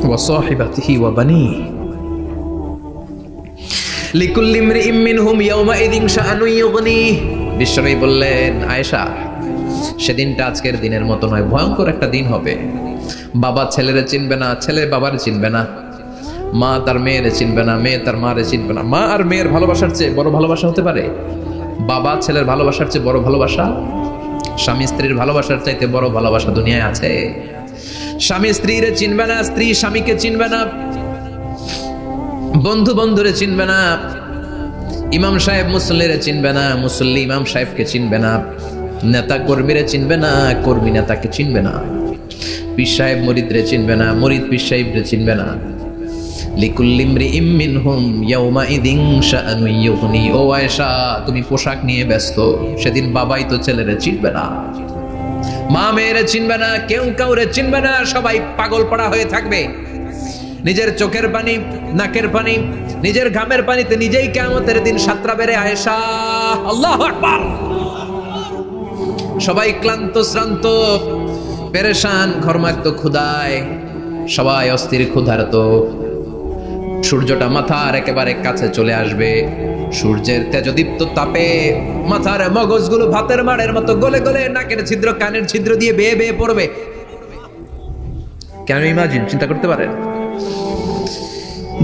ওয়া সাহিবাতিহি ওয়া বানিহি লিকুল্লি ইমরিইম মিনহুম ইয়াউমাইযিন শাআনুন ইউগনিহি। বিশ্বনবী বললেন, আয়েশা, সেদিনটা আজকের দিনের মতো নয়, ভয়ঙ্কর একটা দিন হবে। বাবা ছেলেরে চিনবে না, ছেলে বাবারে চিনবে না, মা তার মেয়েরে চিনবে না, মেয়ে তার মারে চিনবে না। মা আর মেয়ের ভালোবাসার চেয়ে বড় ভালোবাসা হতে পারে? বাবা ছেলের ভালোবাসার চেয়ে বড় ভালোবাসা? স্বামী স্ত্রীর ভালোবাসার চাইতে বড় ভালোবাসা দুনিয়ায় আছে? স্বামী স্ত্রীরে চিনবে না, স্ত্রী স্বামীকে চিনবে না, বন্ধু বন্ধুরে চিনবে না, ইমাম সাহেব মুসল্লিরে চিনবে না, মুসল্লি ইমাম সাহেবকে চিনবে না, নেতা কর্মীরে চিনবে না, কর্মী নেতাকে চিনবে না, পীর সাহেব মুরিদরে চিনবে না, মুরিদ পীর সাহেবরে চিনবে না। লিকুল্লি ইমরিইম মিনহুম ইয়াউমাইযিন শাআনুন ইউগনি। ও আয়েশা, তুমি পোশাক নিয়ে ব্যস্ত, সেদিন বাবাই তো ছেলেরে চিনবে না, মা মেয়েরে চিনবে না, কেউ কাউরে চিনবে না, সবাই পাগল পড়া হয়ে থাকবে। নিজের চোখের পানি, নাকের পানি, নিজের ঘামের পানিতে নিজেই কিয়ামতের দিন সাতরা বেড়ে। আয়েশা, আল্লাহু আকবার। সবাই ক্লান্ত শ্রান্ত, পেরেশান, ঘর্মাক্ত ক্ষুধায়, সবাই অস্থির ক্ষুধার্ত। সূর্যটা মাথার একেবারে কাছে চলে আসবে, সূর্যের তেজদীপ্ত তাপে মাথার মগজগুলো ভাতের মাড়ের মতো গলে গলে নাকের ছিদ্র কানের ছিদ্র দিয়ে বেয়ে বেয়ে পড়বে। কেন ইমাজিন, চিন্তা করতে পারেন?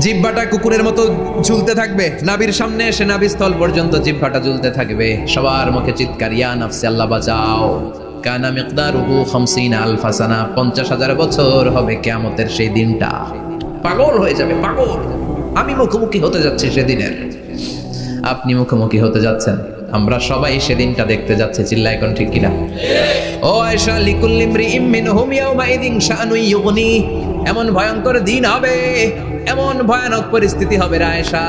জিহ্বাটা কুকুরের মতো ঝুলতে থাকবে, নাভির সামনে এসে নাভিস্থল পর্যন্ত জিহ্বাটা ঝুলতে থাকবে। সবার মুখে চিৎকার, ইয়া নাফসি, আল্লাহ বাঁচাও। কানা মিকদারুহু 50,000 সানা, 50,000 বছর হবে কিয়ামতের সেই দিনটা। পাগল হয়ে যাবে, পাগল। আমি মুখোমুখি হতে যাচ্ছি সেদিনের, আপনি মুখোমুখি হতে যাচ্ছেন, আমরা সবাই সেদিনটা দেখতে যাচ্ছি। চিল্লায় কোন ঠিক কিনা? ও আয়েশা, লিকুল্লি ইমরিইম মিনহুম ইয়াউমাইযিন শাআনুন ইউগনি। এমন ভয়ঙ্কর দিন হবে, এমন ভয়ানক পরিস্থিতি হবে রে আয়েশা,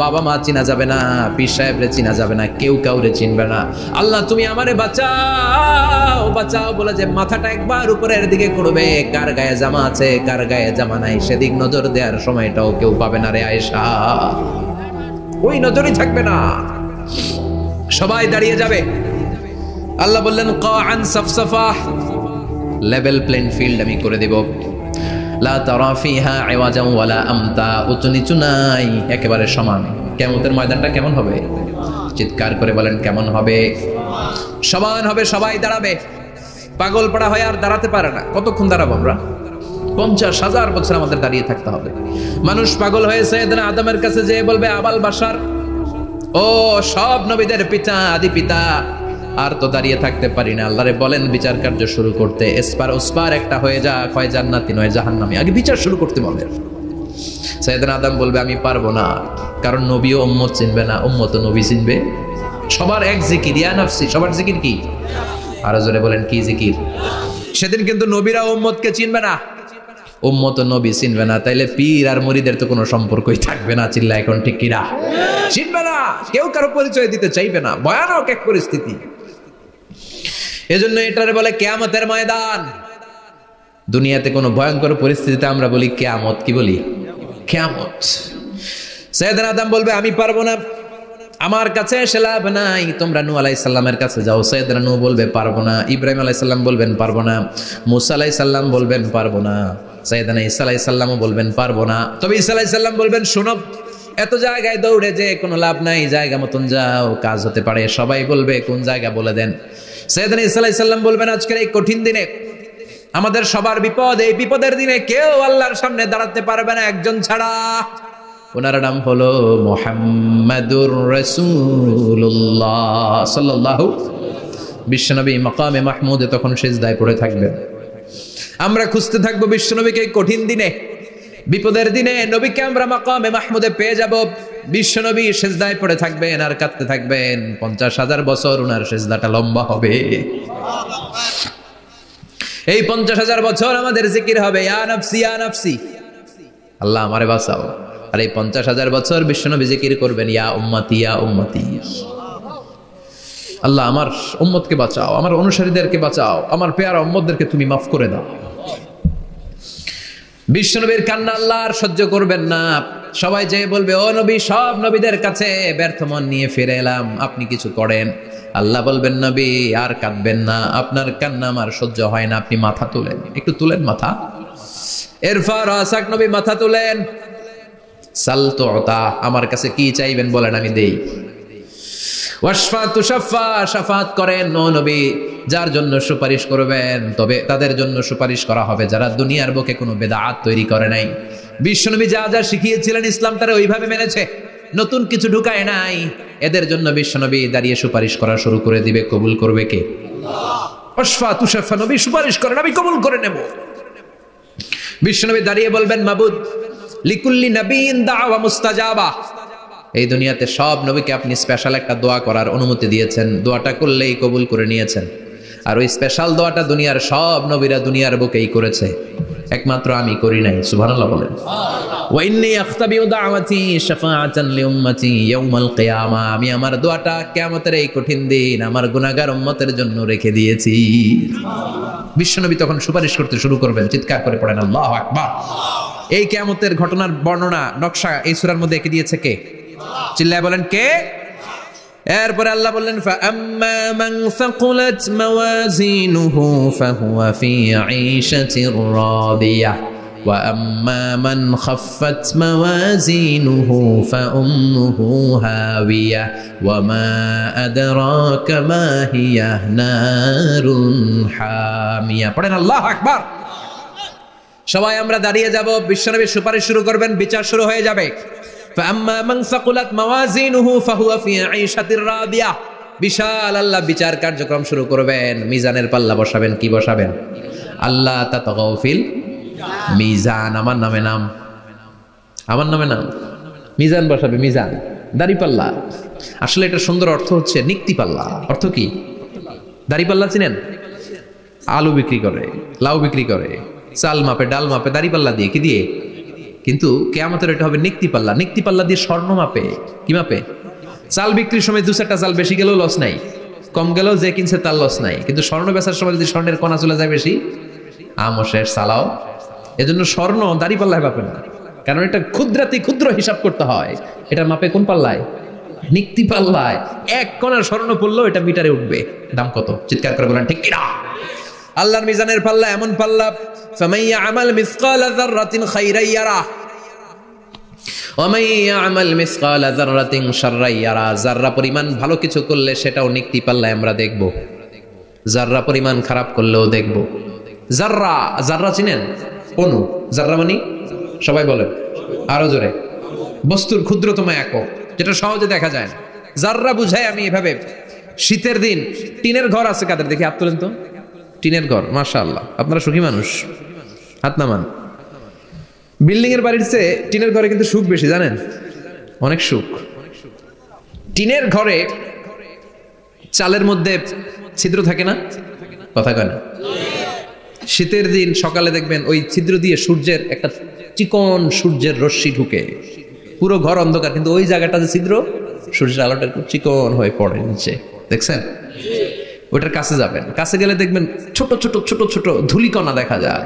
বাবা মা চিনা যাবে না, পীর সাহেবরে চিনা যাবে না, কেউ কাউরে চিনবে না। আল্লাহ তুমি আমারে বাঁচাও, বাঁচাও বলে যে মাথাটা একবার উপরের দিকে করবে, কার গায়ে জামা আছে কার গায়ে জামা নাই সেদিক নজর দেওয়ার সময়টাও কেউ পাবে না রে আয়েশা। ওই নজরই থাকবে না, সবাই দাঁড়িয়ে যাবে। আল্লাহ বললেন, কাআন সাফসাফা, লেভেল প্লেন ফিল্ড আমি করে দেব। লা তারা ফিহা ইওয়াজান ওয়ালা আমতা, উঁচু নিচু নাই, একেবারে সমান। কিয়ামতের ময়দানটা কেমন হবে? চিৎকার করে বলেন, কেমন হবে? সমান হবে, সবাই দাঁড়াবে। পাগল পড়া হয় আর দাঁড়াতে পারে না। কতক্ষণ দাঁড়াবো আমরা? 50,000 বছর আমাদের দাঁড়িয়ে থাকতে হবে। মানুষ পাগল হয়েছে, সাইয়েদনা আদমের কাছে যেয়ে বলবে, আবাল বাশার, ও সব নবীদের পিতা, আদি পিতা, আর তো দাঁড়িয়ে থাকতে পারি না। আল্লাহরে বলেন বিচার কার্য শুরু করতে। এসপার ওসপার একটা হয়ে যা, হয় জান্নাতি নয় জাহান্নামী, আগে বিচার শুরু করতে বলেন। সাইয়েদনা আদম বলবে, আমি পারবো না, কারণ নবীও উম্মত চিনবে না, উম্মত নবী চিনবে। সবার এক জিকির, ইয়া নাফসি, সবার জিকির কি? আরো জোরে বলেন, কি জিকির? সেদিন কিন্তু নবীরা উম্মতকে চিনবে না, উম্মত নবী চিনবে না, তাইলে পীর আর মুরিদের তো কোনো সম্পর্কই থাকবে না। চিল্লা এখন ঠিক কিনা? চিনবে না, কেউ কারো পরিচয় দিতে চাইবে না। ভয়ানক এক পরিস্থিতি। এজন্য এটারে বলে কিয়ামতের ময়দান। দুনিয়াতে কোনো ভয়ঙ্কর পরিস্থিতিতে আমরা বলি কিয়ামত, কি বলি? কিয়ামত। সাইয়েদনা আদম বলবে, আমি পারবো না, আমার কাছে এসে লাভ নাই, তোমরা নূহ আলাইহিস সালামের কাছে যাও। সাইয়েদনা নূহ বলবে, পারবো না। ইব্রাহিম আলাইহিস সালাম বলবেন, পারবো না। মূসা আলাইহিস সালাম বলবেন, পারবো না। সাইয়েদনা ঈসা আলাইহিস সালামও বলবেন, পারবো না। তবে ঈসা আলাইহিস সালাম বলবেন, শোনো, এত জায়গায় দৌড়ে যে কোনো লাভ নাই, জায়গা মতন যাও, কাজ হতে পারে। সবাই বলবে, কোন জায়গা বলে দেন। সাইয়েদনা ঈসা আলাইহিস সালাম বলবেন, আজকের এই কঠিন দিনে আমাদের সবার বিপদ, এই বিপদের দিনে কেউ আল্লাহর সামনে দাঁড়াতে পারবে না একজন ছাড়া। ওনার নাম হলো মুহাম্মাদুর রাসূলুল্লাহ সাল্লাল্লাহু। বিশ্বনবী মাকামে মাহমুদে তখন সিজদায় পড়ে থাকবেন। আমরা খুঁজতে থাকবো বিশ্বনবীকে এই কঠিন দিনে। বিপদের দিনে নবীকে আমরা মাকামে মাহমুদে পেয়ে যাব। বিশ্ব নবী সেজদায় পড়ে থাকবেন আর কাঁদতে থাকবেন, 50,000 বছর ওনার সেজদাটা লম্বা হবে। এই 50,000 বছর আমাদের জিকির হবে ইয়া নাফসি ইয়া নাফসি, আল্লাহ আমারে বাঁচাও। আর এই 50,000 বছর বিশ্বনবী জিকির করবেন ইয়া উম্মতি ইয়া উম্মতি, আল্লাহ আমার উম্মতকে বাঁচাও, আমার অনুসারীদেরকে বাঁচাও, আমার পেয়ারা উম্মতদেরকে তুমি মাফ করে দাও। বিশ্বনবীর কান্না আল্লাহ আর সহ্য করবেন না। সবাই যে বলবে ও নবী, সব নবীদের কাছে ব্যর্থ মন নিয়ে ফিরে এলাম, আপনি কিছু করেন। আল্লাহ বলবেন নবী আর কাঁদবেন না, আপনার কান্না আমার সহ্য হয় না, আপনি মাথা তুলেন, একটু তুলেন মাথা। এরফা রাসাক, নবী মাথা তুলেন। সাল তুতা, আমার কাছে কি চাইবেন বলেন আমি দেই। ওয়াশফা তুশাফা, শাফাত করেন ও নবী, যার জন্য সুপারিশ করবেন তবে তাদের জন্য সুপারিশ করা হবে যারা দুনিয়ার বুকে কোনো বেদাত তৈরি করে নাই। বিশ্বনবী যা যা শিখিয়েছিলেন ইসলাম তারা ওইভাবে মেনেছে, নতুন কিছু ঢুকায় নাই। এদের জন্য বিশ্বনবী দাঁড়িয়ে সুপারিশ করা শুরু করে দিবে। কবুল করবে কে? আল্লাহ। ওয়াশফা তুশাফা, নবী সুপারিশ করেন, আমি কবুল করে নেব। বিশ্বনবী দাঁড়িয়ে বলবেন মাবুদ লিকুল্লি নবীন দাওয়া মুস্তাজাবা, এই দুনিয়াতে সব নবীকে আপনি স্পেশাল একটা দোয়া করার অনুমতি দিয়েছেন, দোয়াটা করলেই কবুল করে নিয়েছেন। আর ওই স্পেশাল দোয়াটা দুনিয়ার সব নবীরা দুনিয়ার বুকেই করেছে, একমাত্র আমি করি নাই। সুবহানাল্লাহ বলেন। ওয়া ইন্নী আখতাবিউ দাওয়াতি শাফাআতান লিউম্মতি ইয়াউমাল কিয়ামা, আমি আমার দোয়াটা কিয়ামতের এই কঠিন দিন আমার গুনাহগার উম্মতের জন্য রেখে দিয়েছি। বিশ্বনবী তখন সুপারিশ করতে শুরু করবেন, চিৎকার করে পড়েন আল্লাহু আকবার। এই কিয়ামতের ঘটনার বর্ণনা নকশা এই সূরার মধ্যে এঁকে দিয়েছে কে? চিল্লায় বলেন কে? এরপরে আল্লাহ বললেন ফাআম্মা মান সাকুলাত মাওয়াজিনুহু ফাহুয়া ফি আইশাতির রাদিয়াহ ওয়া আম্মা মান খাফফাত মাওয়াজিনুহু ফাউম্মুহু হাওিয়াহ ওয়া মা আদরাকা মা হিয়া নারুন হামিয়া। পড়েন আল্লাহু আকবার। সবাই আমরা দাঁড়িয়ে যাব, বিশ্বনবী সুপারিশ শুরু করবেন, বিচার শুরু হয়ে যাবে। ফাআম্মা মান সাকুলাত মাওয়াজিনুহু ফাহুয়া ফি আইশাতির রাদিয়াহ, বিশাল আল্লাহ বিচার কার্যক্রম শুরু করবেন। মিজানের পাল্লা বসাবেন, কি বসাবেন? আল্লাহ তাতাগাউ ফিল মিজান, আমার নামে নাম, আমার নামে নাম, মিজান বসাবে, মিজান দাড়ি পাল্লা। আসলে এটা সুন্দর অর্থ হচ্ছে নিক্তি পাল্লা। অর্থ কি? দাড়ি পাল্লা চিনেন? আলু বিক্রি করে, লাউ বিক্রি করে, চাল মাপে, ডাল মাপে, দাড়ি পাল্লা দিয়ে, কি দিয়ে? কিন্তু কিয়ামতের এটা হবে নিক্তি পাল্লা। নিক্তি পাল্লা দিয়ে স্বর্ণ মাপে। কি মাপে? চাল বিক্রির সময় 2-4টা চাল বেশি গেলেও লস নাই, কম গেলেও যে কিনছে তার লস নাই। কিন্তু স্বর্ণ বেচার সময় যদি স্বর্ণের কণা চলে যায় বেশি, আমও শেষ, সালাও। এজন্য স্বর্ণ দাড়ি পাল্লায় মাপে না, কারণ এটা ক্ষুদ্রাতি ক্ষুদ্র হিসাব করতে হয়। এটা মাপে কোন পাল্লায়? নিক্তি পাল্লায়। এক কণার স্বর্ণ পড়লেও এটা মিটারে উঠবে। দাম কত? চিৎকার করে বলেন ঠিক কিনা? আল্লাহর মিজানের পাল্লা এমন পাল্লা, ফামান ইয়ামাল মিসকালা যাররাতিন খাইরান ইয়ারা ওয়া মান ইয়ামাল মিসকালা যাররাতিন শাররান ইয়ারা। যাররা পরিমাণ ভালো কিছু করলে সেটাও নিক্তি পাল্লায় আমরা দেখব, যাররা পরিমাণ খারাপ করলেও দেখব। যাররা, যাররা চিনেন? অণু। যাররা মানে সবাই বলেন আরো জোরে, বস্তুর ক্ষুদ্রতম একক, যেটা সহজে দেখা যায় না। যাররা বুঝায় আমি এভাবে, শীতের দিন টিনের ঘর আছে কাদের? দেখি হাত তোলেন তো। টিনের ঘর, মাশাআল্লাহ, আপনারা সুখী মানুষ, হাত নামান। বিল্ডিং এর বাড়ির চেয়ে টিনের ঘরে কিন্তু সুখ বেশি, জানেন? অনেক সুখ। টিনের ঘরে চালের মধ্যে ছিদ্র থাকে না? কথা কয় না? শীতের দিন সকালে দেখবেন ওই ছিদ্র দিয়ে সূর্যের একটা চিকন সূর্যের রশ্মি ঢুকে, পুরো ঘর অন্ধকার, কিন্তু ওই জায়গাটা যে ছিদ্র, সূর্যের আলোটা চিকন হয়ে পড়ে নিচে, দেখছেন? ওটার কাছে যাবেন, কাছে গেলে দেখবেন ছোট ছোট ছোট ছোট ধূলিকণা দেখা যায়।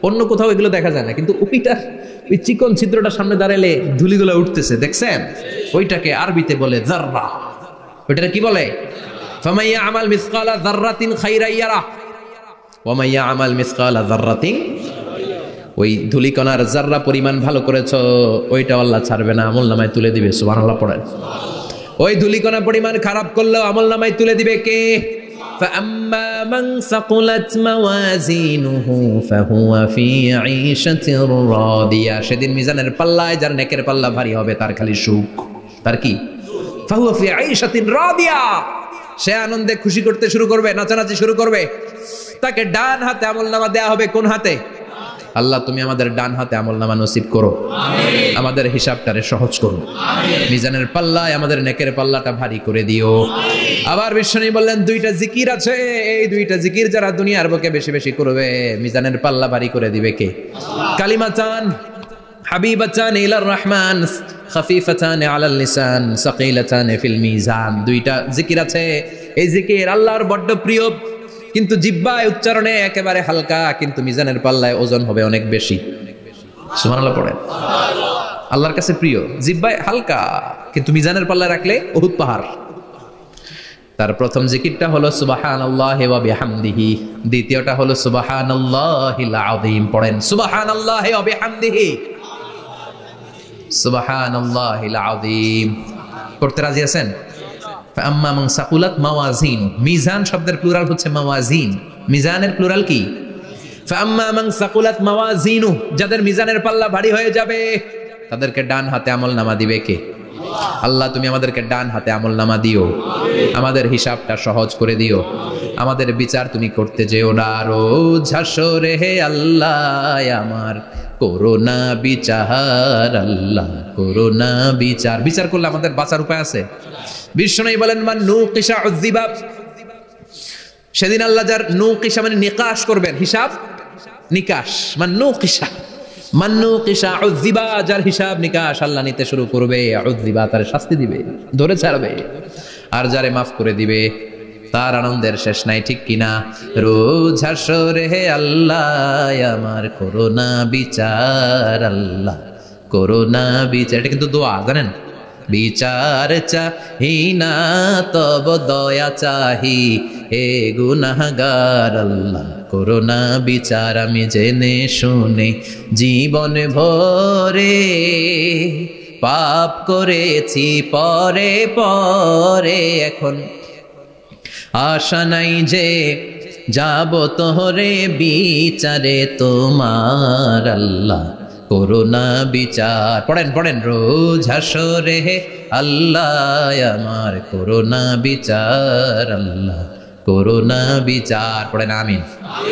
অন্য কোথাও এগুলো দেখা যায় না, কিন্তু ওইটা, ওই চিকন ছিদ্রটা সামনে দাঁড়ালে ধূলিগুলো উঠতেছে, দেখছেন? ওইটাকে আরবিতে বলে যাররা। ওইটা কি বলে? ফামান ইয়ামাল মিসকালা যাররাতিন খাইরান ইয়ারা ওয়া মান ইয়ামাল মিসকালা যাররাতিন, ওই ধূলিকণার যাররা পরিমাণ ভালো করেছো ওইটা আল্লাহ ছাড়বে না, আমলনামায় তুলে দিবে। সুবহানাল্লাহ পড়েন। ওই ধূলিকণা পরিমাণ খারাপ করলেও আমলনামায় তুলে দিবে কে? فأما من ثقلت موازينه فهو في عيشة راضية, সেদিন মিজানের পাল্লায় যার নেকের পাল্লা ভারী হবে তার খালি সুখ। তার কি? فهو في عيشة راضية, সে আনন্দে খুশি করতে শুরু করবে, নাচানাচি শুরু করবে। তাকে ডান হাতে আমলনামা দেয়া হবে, কোন হাতে? আল্লাহ তুমি আমাদের ডান হাতে আমলনামা নসিব করো, আমাদের হিসাবটারে সহজ করো, মিজানের পাল্লায় আমাদের নেকের পাল্লাটা ভারী করে দিও। আবার বিশ্বনবী বললেন দুইটা জিকির আছে, এই দুইটা জিকির যারা দুনিয়ার বুকে বেশি বেশি করবে মিজানের পাল্লা ভারী করে দিবে কে? কালিমাতান হাবিবাতান ইলার রহমান খাফিফাতান আলাল লিসান সাকিলাতান ফিল মিজান। দুইটা জিকির আছে, এই জিকির আল্লাহর বড্ড প্রিয়, কিন্তু জিহ্বায় উচ্চারণে একেবারে হালকা, কিন্তু মিজানের পাল্লায় ওজন হবে অনেক বেশি। সুবহানাল্লাহ পড়েন। আল্লাহর কাছে প্রিয়, জিহ্বায় হালকা, কিন্তু মিজানের পাল্লায় রাখলে উহুদ পাহাড়। তার প্রথম জিকিরটা হলো সুবহানাল্লাহি ওয়া বিহামদিহি, দ্বিতীয়টা হলো সুবহানাল্লাহিল আযীম। পড়েন সুবহানাল্লাহি ওয়া বিহামদিহি, সুবহানাল্লাহিল আযীম। করতে রাজি আছেন? ফাআম্মা মান সাকুলাত মাওয়াজিন, মিজান শব্দের প্লুরাল হচ্ছে মাওয়াজিন, মিজানের প্লুরাল কি? ফাআম্মা মান সাকুলাত মাওয়াজিনু, যাদের মিজানের পাল্লা ভারী হয়ে যাবে তাদেরকে ডান হাতে আমলনামা দিবে কে? আল্লাহ তুমি আমাদেরকে ডান হাতে আমলনামা দিও, আমাদের হিসাবটা সহজ করে দিও, আমাদের বিচার তুমি করতে যেও না রোজ হাসরে হে আল্লাহ আমার করোনা বিচার, আল্লাহ করোনা বিচার। বিচার করলে আমাদের বাঁচার উপায় আছে। বিশ্বনবী বলেন মান নুকিশা উযিবা, সেদিন আল্লাহ যার নুকিশা মানে নিকাশ করবেন, হিসাব নিকাশ, মান নুকিশা উযিবা, যার হিসাব নিকাশ আল্লাহ নিতে শুরু করবে, উযিবা তার শাস্তি দিবে, ধরে ছাড়বে। আর যারে মাফ করে দিবে তার আনন্দের শেষ নাই, ঠিক কিনা? রোজ হাসরে হে আল্লাহ আমার করোনা বিচার, আল্লাহ করোনা বিচার। এটা কিন্তু দোয়া, জানেন? বিচার চাহি না তব দয়া চাহি হে গুনাহগার, আল্লাহ করোনা বিচার। আমি জেনে শুনে জীবন ভরে পাপ করেছি পরে পরে, এখন আশা নাই যে যাব তোরে বিচারে তোমার, আল্লাহ করোনা বিচার। পড়েন পড়েন রোজ হাসরে হে আল্লাহ আমার করোনা বিচার, আল্লাহ করোনা বিচার। পড়েন আমিন।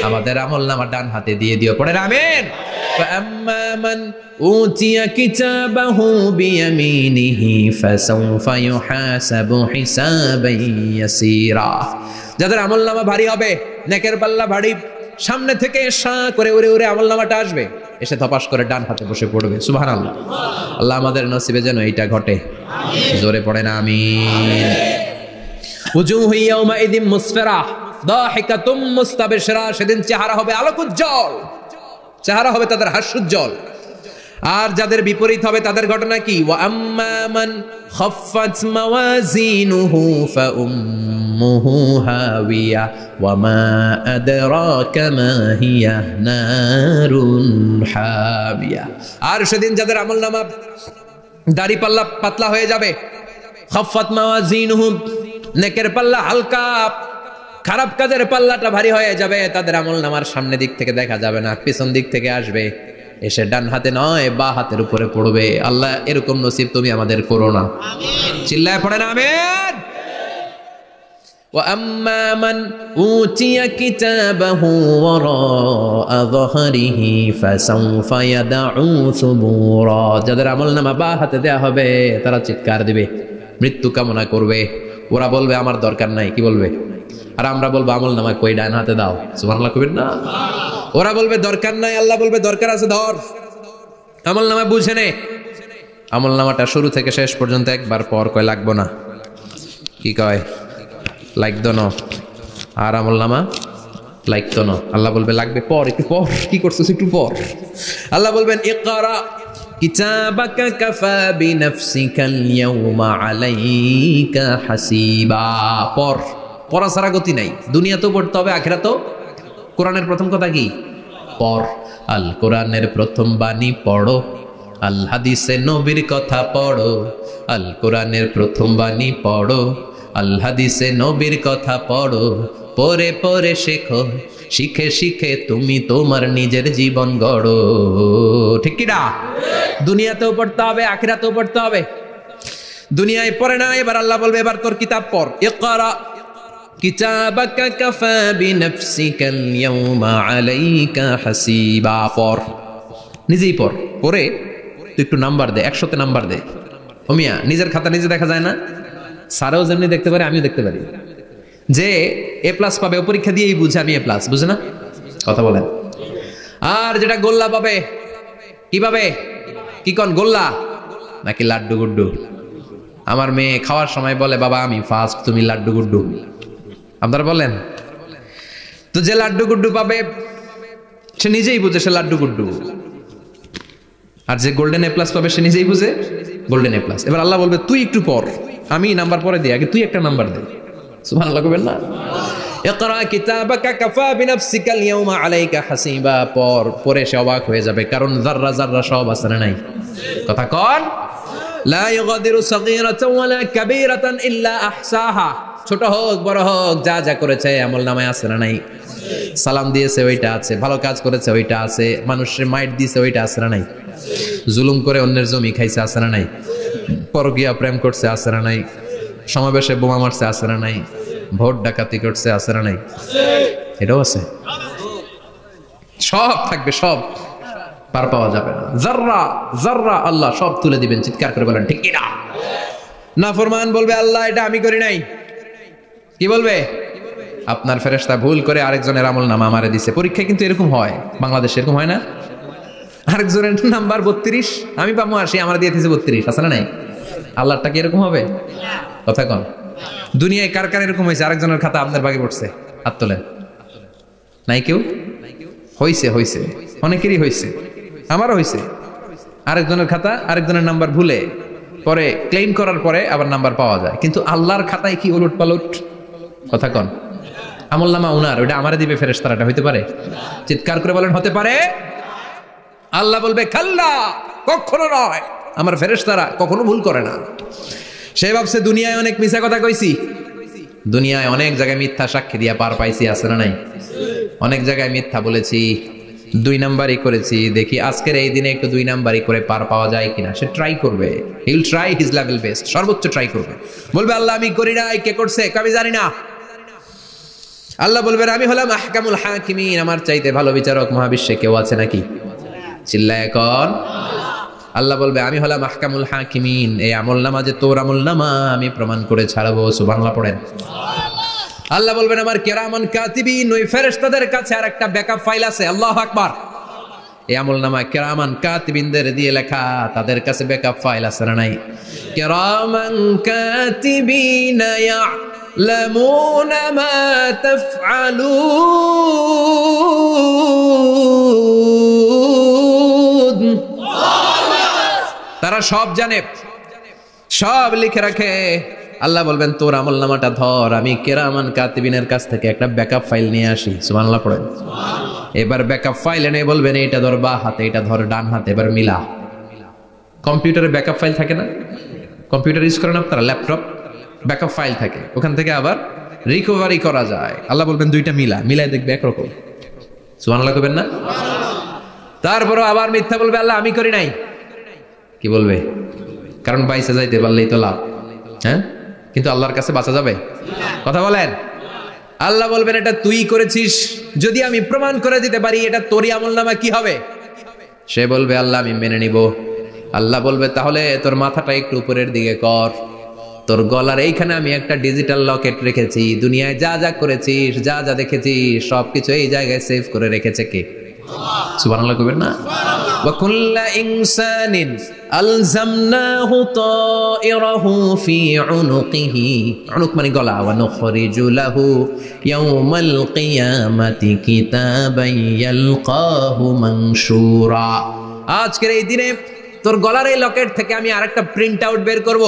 আমাদের আমলনামা ডান হাতে দিয়ে দিও, পড়েন আমিন। فأما من أوتي كتابه بيمينه فسوف يحاسب حسابا يسيرا। যাদের আমলনামা ভারী হবে, নেকের পাল্লা ভারী, সামনে থেকে সা করে উড়ে উড়ে আমলনামাটা আসবে, এসে ধপাস করে ডান হাতে বসে পড়বে। সুবহানাল্লাহ। আল্লাহ আমাদের নসিবে যেন এইটা ঘটে। জোরে পড়েন আমিন। উজুহু ইয়াউমাইযিন মুসফিরা দাহিকাতুম মুস্তাবশিরা, সেদিন চেহারা হবে আলোকোজ্জ্বল, চেহারা হবে তাদের হাস্যোজ্জ্বল। আর যাদের বিপরীত হবে তাদের ঘটনা কি? ওয়া আম্মা মান খাফফাত মাওয়াজিনুহু ফাউম্মুহু হাওিয়া ওয়া মা আদরাকা মা হিয়া নারুন হামিয়া। আর সেদিন যাদের আমলনামা দাড়ি পাল্লা পাতলা হয়ে যাবে, খাফফাত মাওয়াজিনুহু নেকের পাল্লা হালকা, খারাপ কাজের পাল্লাটা ভারী হয়ে যাবে, তাদের আমলনামার সামনে দিক থেকে দেখা যাবে না, পিছন দিক থেকে আসবে, এসে ডান হাতে নয় বা হাতের উপরে পড়বে। আল্লাহ এরকম নসিব তুমি আমাদের করো না। চিল্লায় পড়েন আমিন। ওয়া আম্মা মান উতিয়া কিতাবাহু ওয়ারাআ যহরিহি ফাসাউফা ইয়াদউ সুবুরা, যাদের আমলনামা বা হাতে দেয়া হবে তারা চিৎকার দিবে, মৃত্যু কামনা করবে। ওরা বলবে আমার দরকার নাই, কি বলবে? আর আমরা বলবো আমলনামা কই, ডান হাতে দাও। সুবহানাল্লাহ কইবেন না? ওরা বলবে দরকার নাই, আল্লাহ বলবে দরকার আছে, ধর আমলনামা বুঝে নে। আমলনামাটা শুরু থেকে শেষ পর্যন্ত একবার পর কয় লাগবো না, কি কয়? লাগতো না। আর আমলনামা লাগতো না, আল্লাহ বলবে লাগবে পর, একটু পর, কি করছিস একটু পর। আল্লাহ বলবেন ইকরা কিতাবাকা কাফা বিনাফসিকাল ইয়াউমা আলাইকা হাসিবা। পর, পড়া ছাড়া গতি নাই। দুনিয়াতেও পড়তে হবে, আখিরাতেও। কোরআনের প্রথম কথা কি? পর। আল কোরআনের প্রথম বাণী পড়ো, আল হাদিসে নবীর কথা পড়ো। আল কোরআনের প্রথম বাণী পড়ো, আল হাদিসে নবীর কথা পড়ো। পড়ে পড়ে শেখো, শিখে শিখে তুমি তোমার নিজের জীবন গড়ো। ঠিক কি না? দুনিয়াতেও পড়তে হবে, আখিরাতেও পড়তে হবে। দুনিয়ায় পড়ে না, এবার আল্লাহ বলবে এবার তোর কিতাব পড়। ইকরা কিতাবাকা কাফা বিনাফসিকাল ইয়াউমা আলাইকা হাসিবা। পড়, নিজেই পড়, পড়ে তুই একটু নাম্বার দে, 100তে নাম্বার দে। ও মিয়া, নিজের খাতা নিজে দেখা যায় না? স্যারও যেমনি দেখতে পারে, আমিও দেখতে পারি। যে A+ পাবে ও পরীক্ষা দিয়েই বুঝে আমি A+, বুঝে না? কথা বলেন। আর যেটা গোল্লা পাবে, কি পাবে? কি কোন গোল্লা নাকি লাড্ডু গুড্ডু? আমার মেয়ে খাওয়ার সময় বলে, বাবা আমি ফার্স্ট, তুমি লাড্ডু গুড্ডু। আপনারা বলেন তো, যে লাড্ডু গুড্ডু পাবে সে নিজেই বুঝে সে লাড্ডু গুড্ডু, আর যে গোল্ডেন A+ পাবে সে নিজেই বুঝে গোল্ডেন A+। এবার আল্লাহ বলবে তুই একটু পর, আমি নাম্বার পরে দিই, আগে তুই একটা নাম্বার দে। সুবহানাল্লাহ কইবেন না? ইকরা কিতাবাকা কাফা বিনাফসিকাল ইয়াউমা আলাইকা হাসিবা। পর, পরে সে অবাক হয়ে যাবে, কারণ যাররা যাররা সব আছে না নাই? কথা কন। লা ইউগাদিরু সাগীরাতান ওয়ালা কাবীরাতান ইল্লা আহসাহা। ছোট হোক বড় হোক, যা যা করেছে আমলনামায় আছে না নাই? সালাম দিয়েছে ওইটা আছে, ভালো কাজ করেছে ওইটা আছে, মানুষের মাইট দিয়েছে ওইটা আছে না নাই? জুলুম করে অন্যের জমি খাইছে আছে না নাই? পরকীয়া প্রেম করছে আছে না নাই? সমাবেশে বোমা মারছে আছে না নাই? ভোট ডাকাতি করছে আছে না নাই? এটাও আছে। সব থাকবে, সব পার পাওয়া যাবে না। যাররা যাররা আল্লাহ সব তুলে দিবেন। চিৎকার করে বলেন ঠিক কিনা? নাফরমান বলবে, আল্লাহ এটা আমি করি নাই। কি বলবে? আপনার ফেরেশতা ভুল করে আরেকজনের আমলনামা আমারে দিছে। পরীক্ষা কিন্তু এরকম হয়, বাংলাদেশে এরকম হয় না? আরেকজনের নাম্বার 32, আমি পাবো 80, আমার দিয়ে দিয়েছে 32, আছে না নাই? আল্লাহরটা কি এরকম হবে? কথা কন। দুনিয়ায় কার কার এরকম হয়েছে আরেকজনের খাতা আপনার ভাগে পড়ছে? হাত তোলেন। নাই কেউ? হইছে, হইছে, অনেকেরই হইছে, আমারও হইছে। আরেকজনের খাতা আরেকজনের নাম্বার ভুলে পরে ক্লেম করার পরে আবার নাম্বার পাওয়া যায়, কিন্তু আল্লাহর খাতায় কি উলট পালট? কথা কন। আমলনামা উনার, ওইটা আমারে দিবে ফেরেশতারা, এটা হইতে পারে? চিৎকার করে বলেন হতে পারে? আল্লাহ বলবে খাল্লা, কখনো নয়, আমার ফেরেশতারা কখনো ভুল করে না। সে ভাবছে দুনিয়ায় অনেক মিথ্যা কথা কইছি, দুনিয়ায় অনেক জায়গায় মিথ্যা সাক্ষী দিয়া পার পাইছি, আছে না নাই? অনেক জায়গায় মিথ্যা বলেছি, 2 নাম্বারই করেছি, দেখি আজকের এই দিনে একটু 2 নাম্বারই করে পার পাওয়া যায় কিনা। সে ট্রাই করবে, he will try his level best, সর্বোচ্চ ট্রাই করবে। বলবে আল্লাহ আমি করি নাই, কে করছে আমি জানি না। আল্লাহ বলবেন আমি হলাম আহকামুল হাকিমিন, আমার চাইতে ভালো বিচারক মহাবিশ্বে কেউ আছে নাকি? চিল্লায় কর। আল্লাহ বলবে আমি হলাম আহকামুল হাকিমিন, এই আমলনামা যে তোর আমলনামা আমি প্রমাণ করে ছাড়বো। সুবহানাল্লাহ পড়েন। আল্লাহ বলবেন আমার কিরামান কাতিবিন, ওই ফেরেশতাদের কাছে আর একটা ব্যাকআপ ফাইল আছে। আল্লাহু আকবার। এই আমলনামা কিরামান কাতিবিনদের দিয়ে লেখা, তাদের কাছে ব্যাকআপ ফাইল আছে না নাই? কিরামান কাতিবিন ইয়ালামুনা মা তাফআলুন। তারা সব জানে, সব লিখে রাখে। আল্লাহ বলবেন তোর আমলনামাটা ধর, আমি কিরামান কাতিবিনের কাছ থেকে একটা ব্যাকআপ ফাইল নিয়ে আসি। সুবহানাল্লাহ পড়েন। এবার ব্যাকআপ ফাইল এনে বলবেন এটা ধর বা হাতে, এটা ধর ডান হাতে, এবার মিলা। কম্পিউটারে ব্যাকআপ ফাইল থাকে না? কম্পিউটার ইউজ করেন আপনারা? ল্যাপটপ ব্যাকআপ ফাইল থাকে, ওখান থেকে আবার রিকভারি করা যায়। আল্লাহ বলবেন দুইটা মিলা, মিলাই দেখবে একরকম। সুবহানাল্লাহ কইবেন না? তারপরও আবার মিথ্যা বলবে আল্লাহ আমি করি নাই। কি বলবে? কারণ বাইসে যাইতে পারলেই তো লাভ। হ্যাঁ, কিন্তু আল্লাহর কাছে বাঁচা যাবে? কথা বলেন। আল্লাহ বলবেন এটা তুই করেছিস, যদি আমি প্রমাণ করে দিতে পারি এটা তোরই আমলনামা, কি হবে? সে বলবে আল্লাহ আমি মেনে নিব। আল্লাহ বলবে তাহলে তোর মাথাটা একটু উপরের দিকে কর, তোর গলার এইখানে আমি একটা ডিজিটাল লকেট রেখেছি, দুনিয়ায় যা যা করেছিস, যা যা দেখেছিস সবকিছু এই জায়গায় সেভ করে রেখেছে কে? সুবহানাল্লাহ কইবেন না? ওয়া কুল্লা ইনসানিন আলজামনাহু তায়রাহু ফি উনুকিহি, উনুক মানে গলা, ওয়া নুখরিজু লাহু ইয়াওমাল কিয়ামাতি কিতাবান ইয়ালকাহু মানশুরা। আজকের এই দিনে তোর গলার এই লকেট থেকে আমি আরেকটা প্রিন্ট আউট বের করব,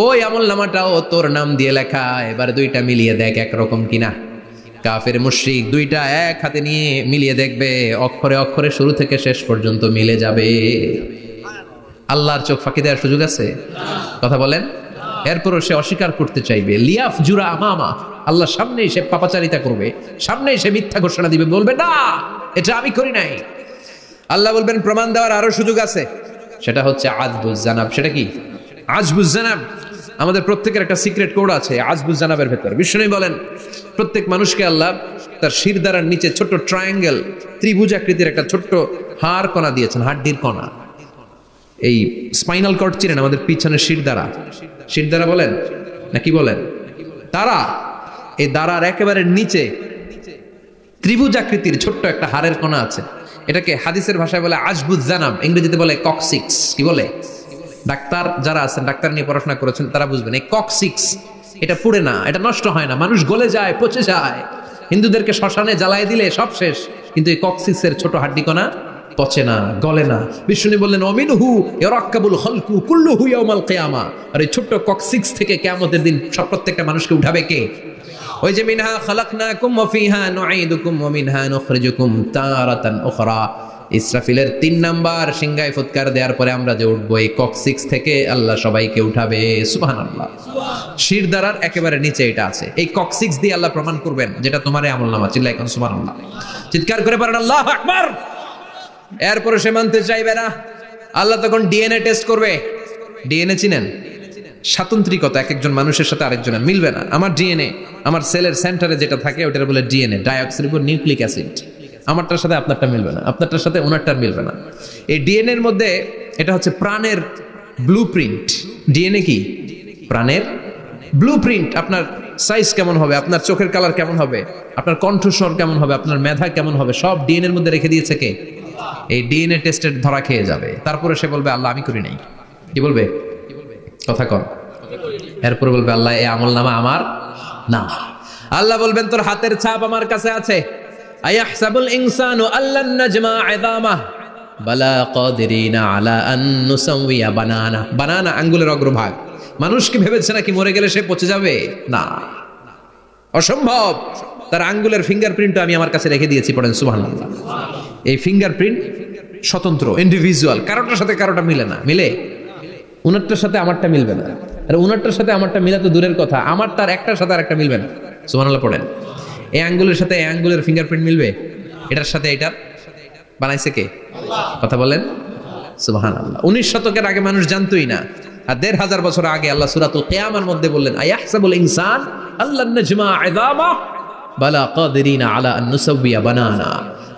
ওই আমলনামাটাও তোর নাম দিয়ে লেখা। এবার দুইটা মিলিয়ে দেখ একরকম কিনা। কাফের মুশরিক দুইটা এক হাতে নিয়ে মিলিয়ে দেখবে, অক্ষরে অক্ষরে শুরু থেকে শেষ পর্যন্ত মিলে যাবে। আল্লাহর চোখ ফাঁকি দেওয়ার সুযোগ আছে? কথা বলেন। এরপরও সে অস্বীকার করতে চাইবে। লিয়াফ জুরা আমামা, আল্লাহর সামনেই সে পাপাচারিতা করবে, সামনেই সে মিথ্যা ঘোষণা দিবে, বলবে না এটা আমি করি নাই। আল্লাহ বলবেন প্রমাণ দেওয়ার আরো সুযোগ আছে, সেটা হচ্ছে আজবুজ জানাব। সেটা কি? আজবুজ জানাব। আমাদের প্রত্যেকের একটা সিক্রেট কোড আছে আজবুজ জানাবের ভেতর। বিষ্ণু বলেন প্রত্যেক মানুষকে আল্লাহ তার শিরদাঁড়ার নিচে ছোট্ট ট্রায়াঙ্গেল ত্রিভুজ আকৃতির একটা ছোট্ট হাড় কণা দিয়েছেন, হাড্ডির কণা। এই স্পাইনাল কর্ড চিনেন, আমাদের পিছনে শিরদাঁড়া বলেন না কি বলেন, তারা এই দাঁড়ার একেবারে নিচে ত্রিভুজ আকৃতির ছোট্ট একটা হাড়ের কণা আছে। এটাকে হাদিসের ভাষায় বলে আজবুজ জানাব, ইংরেজিতে বলে কক্সিক্স। কি বলে? ডাক্তার যারা আছেন, ডাক্তার নিয়ে পড়াশোনা করেছেন তারা বুঝবেন। এই কক্সিক্স এটা পুড়ে না, এটা নষ্ট হয় না, মানুষ গলে যায়, পচে যায়। হিন্দুদেরকে শ্মশানে জ্বালায় দিলে সব শেষ, কিন্তু এই কক্সিক্সের ছোট হাড্ডি কণা পচে না, গলে না। বিষ্ণু বললেন অমিনহু ইয়ারাক্কাবুল খালকু কুল্লুহু ইয়াউমাল কিয়ামা। আর এই ছোট্ট কক্সিক্স থেকে কিয়ামতের দিন সব প্রত্যেকটা মানুষকে উঠাবে কে? ওই যে মিনহা খালাকনাকুম ওয়া ফিহা নুঈদুকুম ওয়া মিনহা নুখরিজুকুম তারাতান উখরা। ইসরাফিলের 3 নাম্বার সিংহায় ফুৎকার দেওয়ার পরে আমরা যে উঠবো, এই কক্সিক্স থেকে আল্লাহ সবাইকে উঠাবে। সুবহানাল্লাহ। শিরদাঁড়ার একেবারে নিচে এটা আছে। এই কক্সিক্স দিয়ে আল্লাহ প্রমাণ করবেন যেটা তোমারই আমলনামা। চিল্লায় কোন সুবহানাল্লাহ, চিৎকার করে বলেন আল্লাহু আকবার। এরপরে সে মানতে চাইবে না, আল্লাহ তখন ডিএনএ টেস্ট করবে। ডিএনএ চিনেন? স্বাতন্ত্রিকতা, এক একজন মানুষের সাথে আরেকজনের মিলবে না। আমার ডিএনএ, আমার সেলের সেন্টারে যেটা থাকে ওটার বলে ডিএনএ, ডাইঅক্সিরিবো নিউক্লিক অ্যাসিড। আমারটার সাথে আপনারটা মিলবে না, আপনারটার সাথে ওনারটার মিলবে না। এই ডিএনএ এর মধ্যে এটা হচ্ছে প্রাণের ব্লুপ্রিন্ট। ডিএনএ কি? প্রাণের ব্লুপ্রিন্ট। আপনার সাইজ কেমন হবে, আপনার চোখের কালার কেমন হবে, আপনার কণ্ঠস্বর কেমন হবে, আপনার মেধা কেমন হবে, সব ডিএনএ এর মধ্যে রেখে দিয়েছে কে? এই ডিএনএ টেস্টের ধরা খেয়ে যাবে। তারপরে সে বলবে আল্লাহ আমি করি নাই। কি বলবে? কথা কর। এরপর বলবে আল্লাহ এই আমলনামা আমার না। আল্লাহ বলবেন তোর হাতের ছাপ আমার কাছে আছে। আয়াহসাবুল ইনসানু আল্লান নাজমা ইযামাহ বালা কাদিরিনা আলা আন নুসাউইয়া বানানা। বানানা আঙ্গুলের অগ্রভাগ। মানুষ কি ভেবেছে নাকি মরে গেলে সে পচে যাবে? না, অসম্ভব। তার আঙ্গুলের ফিঙ্গারপ্রিন্টও আমি আমার কাছে রেখে দিয়েছি। পড়েন সুবহানাল্লাহ। এই ফিঙ্গারপ্রিন্ট স্বতন্ত্র, ইন্ডিভিজুয়াল, কারোটার সাথে কারোটা মিলে না। মিলে? উনারটার সাথে আমারটা মিলবে না, আর উনারটার সাথে আমারটা মিলা তো দূরের কথা, আমার তার একটার সাথে আরেকটা মিলবে না। সুবহানাল্লাহ পড়েন। এই আঙ্গুলের সাথে এই আঙ্গুলের ফিঙ্গারপ্রিন্ট মিলবে? এটার সাথে এটার বানাইছে কে? কথা বলেন সুবহানাল্লাহ। 19 শতকের আগে মানুষ জানতোই না, আর 1500 বছর আগে আল্লাহ সূরাতুল কিয়ামার মধ্যে বললেন আয়াহসাবুল ইনসান আল্লান নাজমা ইযামা বালা কাদিরিনা আলা আন নুসাউইয়া বানানা।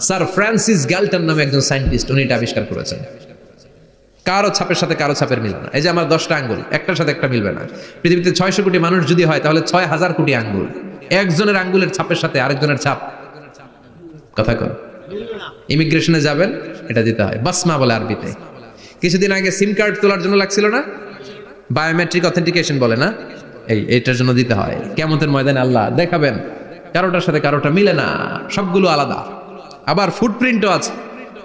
স্যার ফ্রান্সিস গ্যালটন নামে একজন সায়েন্টিস্ট, উনি এটা আবিষ্কার করেছেন। কারো ছাপের সাথে কারো ছাপের মিলে না। এই যে আমার 10টা আঙ্গুল, একটার সাথে একটা মিলবে না। পৃথিবীতে 600 কোটি মানুষ যদি হয় তাহলে 6000 কোটি আঙ্গুল। একজনের আঙ্গুলের ছাপের সাথে আরেকজনের ছাপ, কথা কর, ইমিগ্রেশনে যাবেন এটা দিতে হয়, বাসমা বলে আরবিতে। কিছুদিন আগে সিম কার্ড তোলার জন্য লাগছিল না, বায়োমেট্রিক অথেন্টিকেশন বলে না, এইটার জন্য দিতে হয়। কিয়ামতের ময়দানে আল্লাহ দেখাবেন কারোটার সাথে কারোটা মিলে না, সবগুলো আলাদা। আবার ফুটপ্রিন্টও আছে,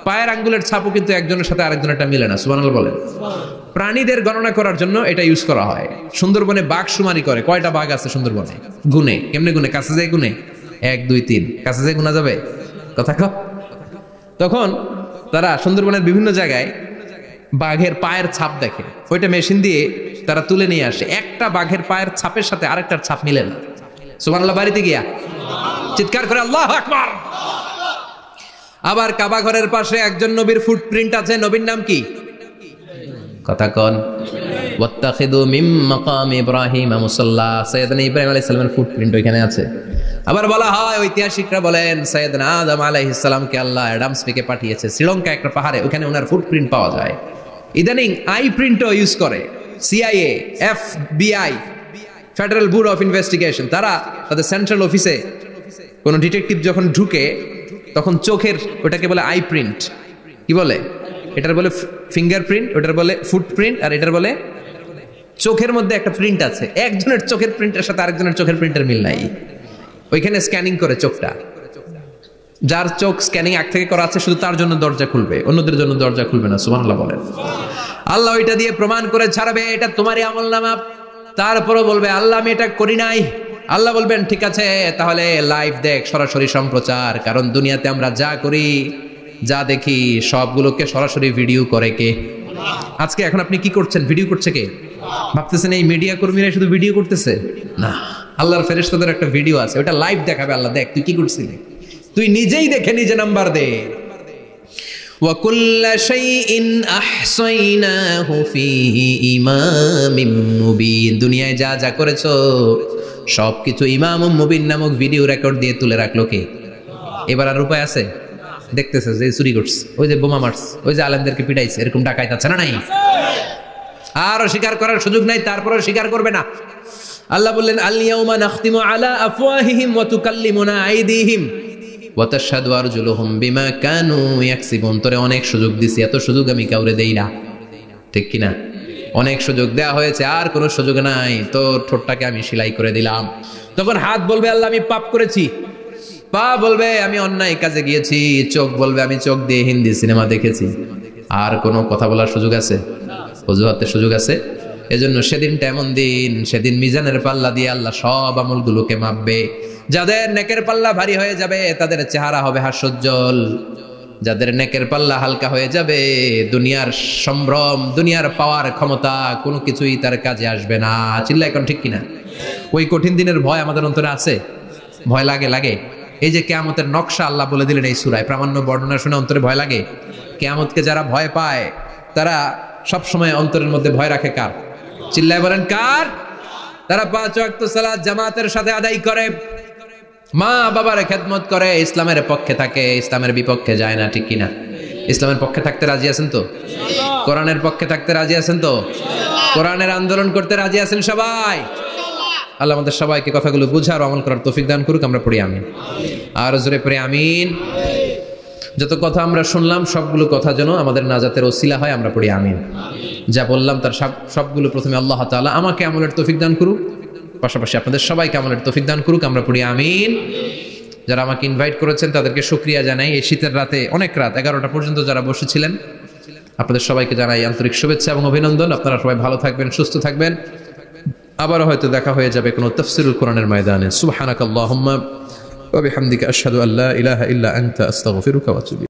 পায়ের আঙ্গুলের ছাপও কিন্তু একজনের সাথে আরেকজনেরটা মিলে না। সুবহানাল্লাহ বলেন। প্রাণীদের গণনা করার জন্য এটা ইউজ করা হয়। সুন্দরবনে বাঘ শুমারি করে, কয়টা বাঘ আছে সুন্দরবনে গুনে, কেমনে গুনে? কাছে যায় গুনে, 1 2 3, কাছে যায় গুনা যাবে? কথা কও। তখন তারা সুন্দরবনের বিভিন্ন জায়গায় বাঘের পায়ের ছাপ দেখে, ওইটা মেশিন দিয়ে তারা তুলে নিয়ে আসে। একটা বাঘের পায়ের ছাপের সাথে আরেকটার ছাপ মিলে না। সুবহানাল্লাহ। বাড়িতে গিয়া চিৎকার করে আল্লাহু আকবার। আবার কাবা ঘরের পাশে একজন নবীর ফুটপ্রিন্ট আছে। নবীর নাম কি? কথা কন। ওয়াত্তাখিদু মিন মাকাম ইব্রাহিম মুসাল্লা। সাইয়েদনা ইব্রাহিম আলাইহিস সালামের ফুটপ্রিন্ট ওইখানে আছে। আবার বলা হয়, ঐতিহাসিকরা বলেন সাইয়েদনা আদম আলাইহিস সালামকে আল্লাহ অ্যাডামস পেকে পাঠিয়েছে শ্রীলঙ্কা একটা পাহাড়ে, ওখানে ওনার ফুটপ্রিন্ট পাওয়া যায়। ইদানিং আই প্রিন্টও ইউজ করে CIA, FBI, federal bureau of investigation. তারা তাদের সেন্ট্রাল অফিসে কোন ডিটেকটিভ যখন ঢুকে তখন চোখের, ওটাকে বলে আই প্রিন্ট। কি বলে? এটার বলে ফিঙ্গারপ্রিন্ট, ওটার বলে ফুটপ্রিন্ট, আর এটার বলে চোখের মধ্যে একটা প্রিন্ট আছে। একজনের চোখের প্রিন্টের সাথে আরেকজনের চোখের প্রিন্টের মিল নাই। ওইখানে স্ক্যানিং করে চোখটা, যার চোখ স্ক্যানিং আগ থেকে করা আছে শুধু তার জন্য দরজা খুলবে, অন্যদের জন্য দরজা খুলবে না। সুবহানাল্লাহ বলেন। আল্লাহ ওইটা দিয়ে প্রমাণ করে ছাড়বে এটা তোমারই আমলনামা। তারপরও বলবে আল্লাহ আমি এটা করি নাই। আল্লাহ বলবেন ঠিক আছে, তাহলে লাইভ দেখ, সরাসরি সম্প্রচার। কারণ দুনিয়াতে আমরা যা করি, যা দেখি, সবগুলোকে সরাসরি ভিডিও করে কে? আজকে এখন আপনি কি করছেন? ভিডিও করছে কে? ভাবতেছেন এই মিডিয়া কর্মীরা শুধু ভিডিও করতেছে? না, আল্লাহর ফেরেশতাদের একটা ভিডিও আছে, ওটা লাইভ দেখাবে। আল্লাহ দেখ তুই কি করছিলি, তুই নিজেই দেখে নিজে নাম্বার দে। ওয়া কুল্লা শাইইন আহসাইনাহু ফি ইমামিম মুবিন, দুনিয়ায় যা যা করেছো সবকিছু ইমামুম মুবিন নামক ভিডিও রেকর্ড দিয়ে তুলে রাখলো কে? এবার আর উপায় আছে? দেখতেছে যে চুরি করছে, ওই যে বোমা মারছে, ওই যে আলেমদেরকে পিটাইছে, এরকম ডাকাইত আছে না নাই? আর স্বীকার করার সুযোগ নাই, তারপরেও স্বীকার করবে না। আল্লাহ বললেন আল ইয়াউমা নাখতিমু আলা আফওয়াহিহিম ওয়া তুকাল্লিমুনা আইদিহিম ওয়া তাশহাদু আরজুলুহুম বিমা কানু ইয়াকসিবুন। তোরে অনেক সুযোগ দিছি, এত সুযোগ আমি কাউরে দেই না, ঠিক কিনা? অনেক সুযোগ দেয়া হয়েছে, আর কোনো সুযোগ নাই, তোর ঠোঁটটাকে আমি সেলাই করে দিলাম। তখন হাত বলবে আল্লাহ আমি পাপ করেছি, পা বলবে আমি অন্যায় কাজে গিয়েছি, চোখ বলবে আমি চোখ দিয়ে হিন্দি সিনেমা দেখেছি। আর কোনো কথা বলার সুযোগ আছে? অজুহাতের সুযোগ আছে? এজন্য সেদিনটা এমন দিন, সেদিন মিজানের পাল্লা দিয়ে আল্লাহ সব আমলগুলোকে মাপবে। যাদের নেকের পাল্লা ভারী হয়ে যাবে তাদের চেহারা হবে হাস্যোজ্জ্বল, যাদের নেকের পাল্লা হালকা হয়ে যাবে দুনিয়ার সম্ভ্রম, দুনিয়ার পাওয়ার ক্ষমতা কোনো কিছুই তার কাজে আসবে না। চিল্লা এখন ঠিক কিনা? ওই কঠিন দিনের ভয় আমাদের অন্তরে আছে? ভয় লাগে? লাগে। এই যে কিয়ামতের নকশা আল্লাহ বলে দিলেন এই সূরায়, প্রামাণ্য বর্ণনা শুনে অন্তরে ভয় লাগে? কিয়ামতকে যারা ভয় পায় তারা সব সময় অন্তরের মধ্যে ভয় রাখে কার? চিল্লায় বলেন কার? তারা 5 ওয়াক্ত সালাত জামাতের সাথে আদায় করে, মা বাবার খেদমত করে, ইসলামের পক্ষে থাকে, ইসলামের বিপক্ষে যায় না, ঠিক কিনা? ইসলামের পক্ষে থাকতে রাজি আছেন তো? কোরআনের পক্ষে থাকতে রাজি আছেন তো? কোরআনের আন্দোলন করতে রাজি আছেন সবাই? আল্লাহ আমাদের সবাইকে কথাগুলো বুঝার আমল করার তৌফিক দান করুক। আমরা পড়ি আমিন, আর জোরে পড়ি আমিন। যত কথা আমরা শুনলাম সবগুলো কথা যেন আমাদের নাজাতের ওসিলা হয়, আমরা পড়ি আমিন। যা বললাম তার সবগুলো প্রথমে আল্লাহ তাআলা আমাকে আমলের তৌফিক দান করুক, পাশাপাশি আপনাদের সবাইকে আমলের তৌফিক দান করুক, আমরা পড়ি আমিন। যারা আমাকে ইনভাইট করেছেন তাদেরকে শুকরিয়া জানাই। এই শীতের রাতে, অনেক রাত 11টা পর্যন্ত যারা বসেছিলেন, আপনাদের সবাইকে জানাই আন্তরিক শুভেচ্ছা এবং অভিনন্দন। আপনারা সবাই ভালো থাকবেন, সুস্থ থাকবেন। আবারও হয়তো দেখা হয়ে যাবে কোনো তাফসীরুল কোরআনের ময়দানে। সুবহানাকাল্লাহুম্মা ওয়া বিহামদিকা আশহাদু আল্লা ইলাহা ইল্লা আনতা আস্তাগফিরুকা ওয়া আতুবু